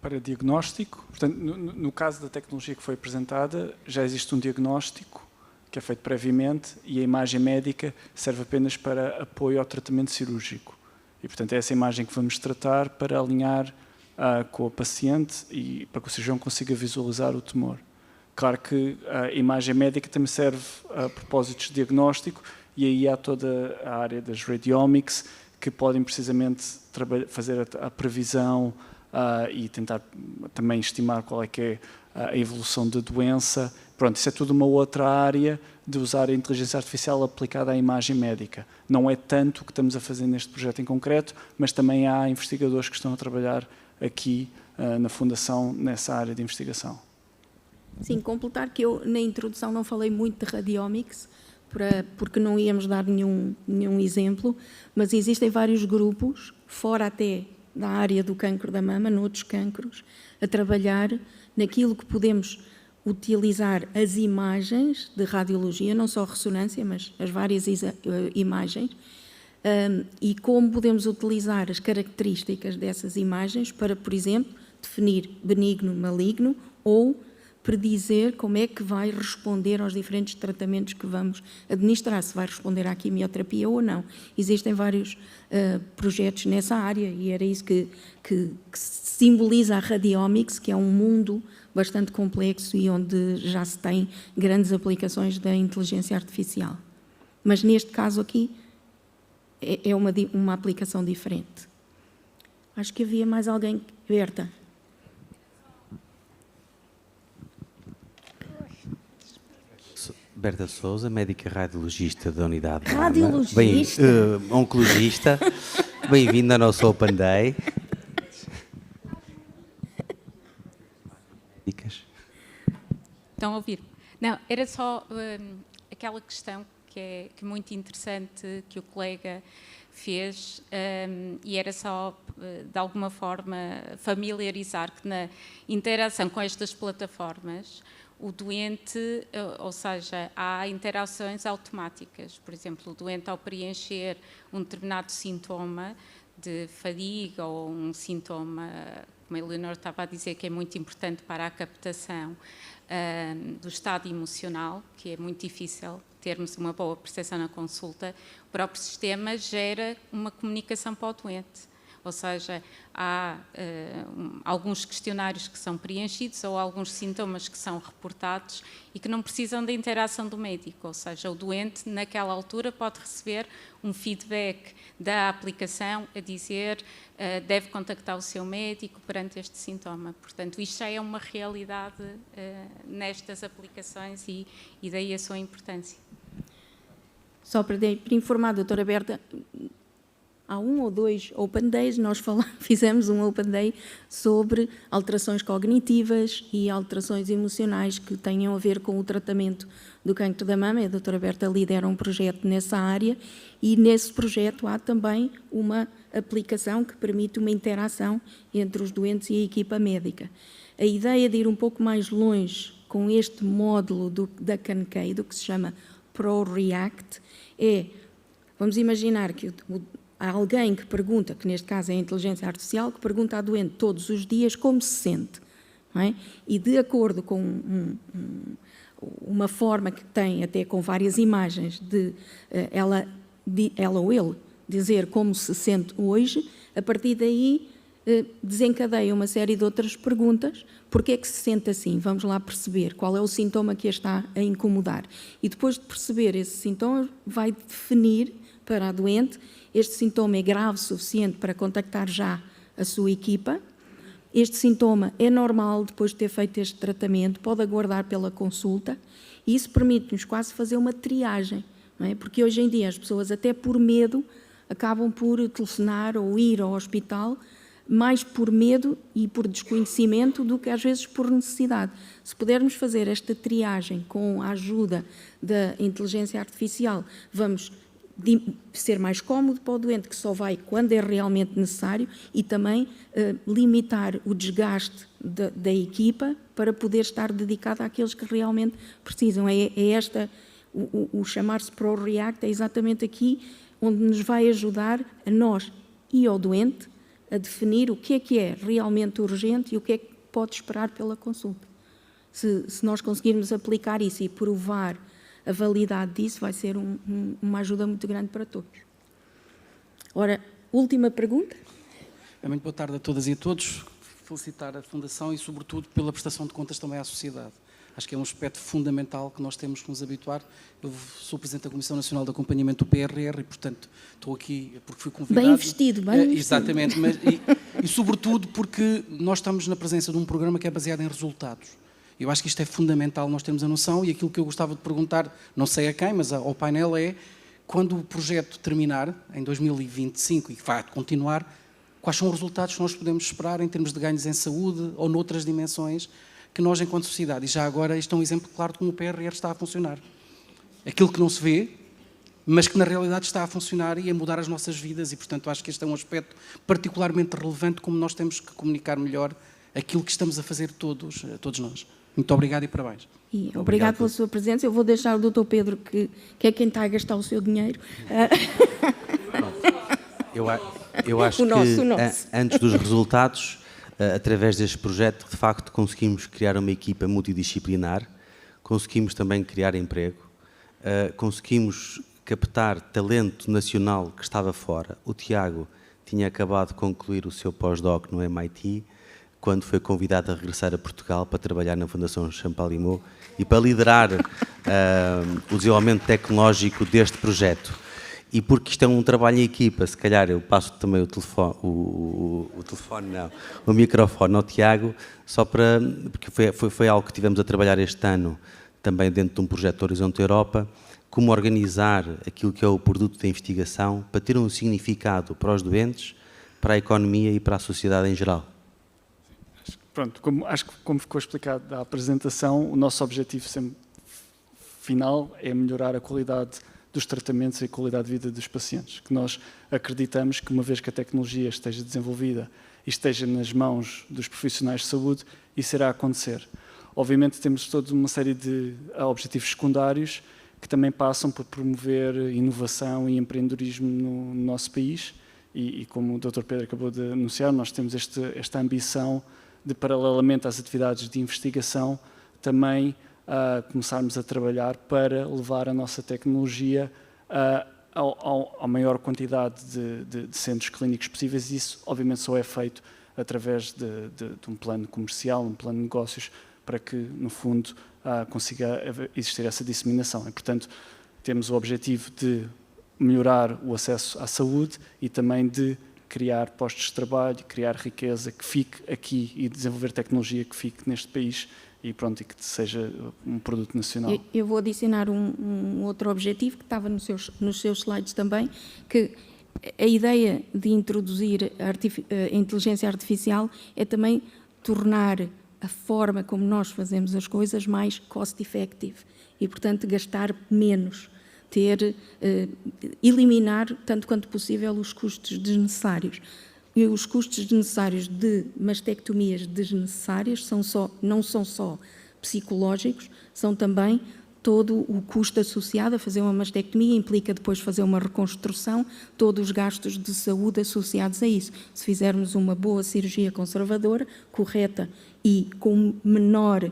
Para diagnóstico, portanto, no caso da tecnologia que foi apresentada, já existe um diagnóstico que é feito previamente e a imagem médica serve apenas para apoio ao tratamento cirúrgico. E, portanto, é essa imagem que vamos tratar para alinhar com o paciente e para que o cirurgião consiga visualizar o tumor. Claro que a imagem médica também serve a propósitos de diagnóstico e aí há toda a área das radiomics que podem precisamente fazer a previsão e tentar também estimar qual é que é a evolução da doença. Pronto, isso é tudo uma outra área de usar a inteligência artificial aplicada à imagem médica. Não é tanto o que estamos a fazer neste projeto em concreto, mas também há investigadores que estão a trabalhar aqui na Fundação nessa área de investigação. Sim, completar que eu na introdução não falei muito de radiomics, porque não íamos dar nenhum exemplo, mas existem vários grupos, fora até da área do cancro da mama, noutros cancros, a trabalhar naquilo que podemos utilizar as imagens de radiologia, não só ressonância, mas as várias imagens, e como podemos utilizar as características dessas imagens para, por exemplo, definir benigno, maligno ou predizer como é que vai responder aos diferentes tratamentos que vamos administrar, se vai responder à quimioterapia ou não. Existem vários projetos nessa área e era isso que simboliza a radiomics, que é um mundo bastante complexo e onde já se tem grandes aplicações da inteligência artificial. Mas neste caso aqui é uma aplicação diferente. Acho que havia mais alguém. Berta. Berta Souza, médica radiologista da unidade. Radiologista? Oncologista. Bem-vindo ao nosso Open Day. Estão a ouvir? Não, era só aquela questão que é muito interessante que o colega fez e era só, de alguma forma, familiarizar que na interação com estas plataformas o doente, ou seja, há interações automáticas. Por exemplo, o doente ao preencher um determinado sintoma de fadiga ou um sintoma, como a Eleonor estava a dizer, que é muito importante para a captação do estado emocional, que é muito difícil termos uma boa percepção na consulta, o próprio sistema gera uma comunicação para o doente. Ou seja, há alguns questionários que são preenchidos ou alguns sintomas que são reportados e que não precisam da interação do médico. Ou seja, o doente, naquela altura, pode receber um feedback da aplicação a dizer deve contactar o seu médico perante este sintoma. Portanto, isto já é uma realidade nestas aplicações e daí a sua importância. Só para informar, doutora Berta, há 1 ou 2 Open Days, nós fizemos um Open Day sobre alterações cognitivas e alterações emocionais que tenham a ver com o tratamento do cancro da mama. A doutora Berta lidera um projeto nessa área e nesse projeto há também uma aplicação que permite uma interação entre os doentes e a equipa médica. A ideia de ir um pouco mais longe com este módulo da CANCEI, do que se chama ProReact, vamos imaginar que há alguém que pergunta, que neste caso é a inteligência artificial, que pergunta ao doente todos os dias como se sente. Não é? E de acordo com uma forma que tem, até com várias imagens, ela ela ou ele, dizer como se sente hoje, a partir daí desencadeia uma série de outras perguntas. Porquê é que se sente assim? Vamos lá perceber qual é o sintoma que a está a incomodar. E depois de perceber esse sintoma, vai definir para a doente, este sintoma é grave o suficiente para contactar já a sua equipa, este sintoma é normal depois de ter feito este tratamento, pode aguardar pela consulta, e isso permite-nos quase fazer uma triagem, não é? Porque hoje em dia as pessoas, até por medo, acabam por telefonar ou ir ao hospital, mais por medo e por desconhecimento do que às vezes por necessidade. Se pudermos fazer esta triagem com a ajuda da inteligência artificial, vamos ser mais cómodo para o doente, que só vai quando é realmente necessário, e também limitar o desgaste da equipa para poder estar dedicada àqueles que realmente precisam. O chamar-se ProReact é exatamente aqui onde nos vai ajudar a nós e ao doente a definir o que é realmente urgente e o que é que pode esperar pela consulta. Se nós conseguirmos aplicar isso e provar a validade disso, vai ser uma ajuda muito grande para todos. Ora, última pergunta. Muito boa tarde a todas e a todos. Felicitar a Fundação e, sobretudo, pela prestação de contas também à sociedade. Acho que é um aspecto fundamental que nós temos que nos habituar. Eu sou Presidente da Comissão Nacional de Acompanhamento do PRR e, portanto, estou aqui porque fui convidado. Bem investido, bem investido. Exatamente, e sobretudo porque nós estamos na presença de um programa que é baseado em resultados. Eu acho que isto é fundamental, nós temos a noção, e aquilo que eu gostava de perguntar, não sei a quem, mas ao painel é, quando o projeto terminar, em 2025, e que vai continuar, quais são os resultados que nós podemos esperar em termos de ganhos em saúde ou noutras dimensões que nós, enquanto sociedade, e já agora isto é um exemplo claro de como o PRR está a funcionar. Aquilo que não se vê, mas que na realidade está a funcionar e a mudar as nossas vidas, e portanto acho que este é um aspecto particularmente relevante, como nós temos que comunicar melhor aquilo que estamos a fazer todos nós. Muito obrigado e parabéns. E obrigado pela sua presença. Eu vou deixar o Dr. Pedro, que é quem está a gastar o seu dinheiro. Eu acho que antes dos resultados, através deste projeto, de facto conseguimos criar uma equipa multidisciplinar, conseguimos também criar emprego, conseguimos captar talento nacional que estava fora. O Tiago tinha acabado de concluir o seu pós-doc no MIT, quando foi convidado a regressar a Portugal para trabalhar na Fundação Champalimau e para liderar o desenvolvimento tecnológico deste projeto. E porque isto é um trabalho em equipa, se calhar eu passo também o microfone ao Tiago, só para, porque foi algo que tivemos a trabalhar este ano, também dentro de um projeto Horizonte Europa, como organizar aquilo que é o produto da investigação para ter um significado para os doentes, para a economia e para a sociedade em geral. Pronto, acho que como ficou explicado da apresentação, o nosso objetivo sempre final é melhorar a qualidade dos tratamentos e a qualidade de vida dos pacientes, que nós acreditamos que uma vez que a tecnologia esteja desenvolvida e esteja nas mãos dos profissionais de saúde, isso irá acontecer. Obviamente temos toda uma série de objetivos secundários que também passam por promover inovação e empreendedorismo no nosso país e como o Dr. Pedro acabou de anunciar, nós temos esta ambição de, paralelamente às atividades de investigação, também começarmos a trabalhar para levar a nossa tecnologia à maior quantidade de centros clínicos possíveis, e isso obviamente só é feito através de um plano comercial, um plano de negócios, para que, no fundo, consiga existir essa disseminação. E, portanto, temos o objetivo de melhorar o acesso à saúde e também de criar postos de trabalho, criar riqueza que fique aqui e desenvolver tecnologia que fique neste país e pronto, e que seja um produto nacional. Eu vou adicionar um outro objetivo que estava nos seus slides também, que a ideia de introduzir a inteligência artificial é também tornar a forma como nós fazemos as coisas mais cost-effective e, portanto, gastar menos, eliminar, tanto quanto possível, os custos desnecessários. E os custos desnecessários de mastectomias desnecessárias não são só psicológicos, são também todo o custo associado a fazer uma mastectomia, implica depois fazer uma reconstrução, todos os gastos de saúde associados a isso. Se fizermos uma boa cirurgia conservadora, correta e com menor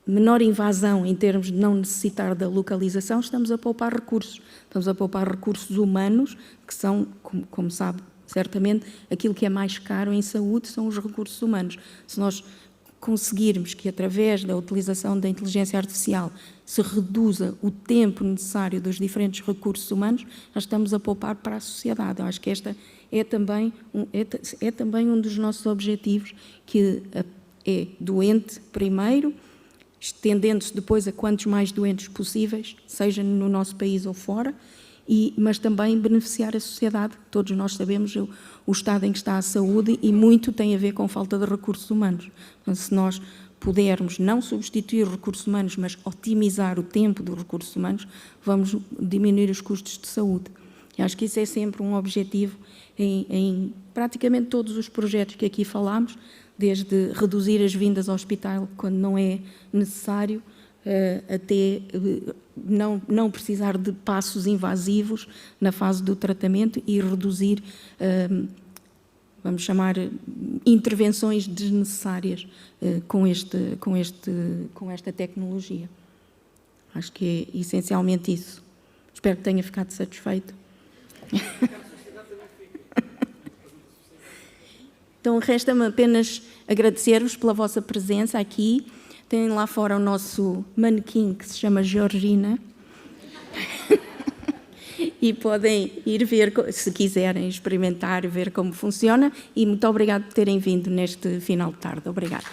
menor invasão em termos de não necessitar da localização, estamos a poupar recursos. Estamos a poupar recursos humanos, que são, como sabe, certamente, aquilo que é mais caro em saúde são os recursos humanos. Se nós conseguirmos que, através da utilização da inteligência artificial, se reduza o tempo necessário dos diferentes recursos humanos, nós estamos a poupar para a sociedade. Eu acho que esta é também um dos nossos objetivos, que é doente primeiro, estendendo-se depois a quantos mais doentes possíveis, seja no nosso país ou fora, mas também beneficiar a sociedade. Todos nós sabemos o estado em que está a saúde e muito tem a ver com falta de recursos humanos. Então, se nós pudermos não substituir os recursos humanos, mas otimizar o tempo dos recursos humanos, vamos diminuir os custos de saúde. E acho que isso é sempre um objetivo em praticamente todos os projetos que aqui falámos, desde reduzir as vindas ao hospital quando não é necessário, até não precisar de passos invasivos na fase do tratamento e reduzir, vamos chamar, intervenções desnecessárias com esta tecnologia. Acho que é essencialmente isso. Espero que tenha ficado satisfeito. Então, resta-me apenas agradecer-vos pela vossa presença aqui. Tem lá fora o nosso manequim, que se chama Georgina. E podem ir ver, se quiserem experimentar, ver como funciona. E muito obrigado por terem vindo neste final de tarde. Obrigada.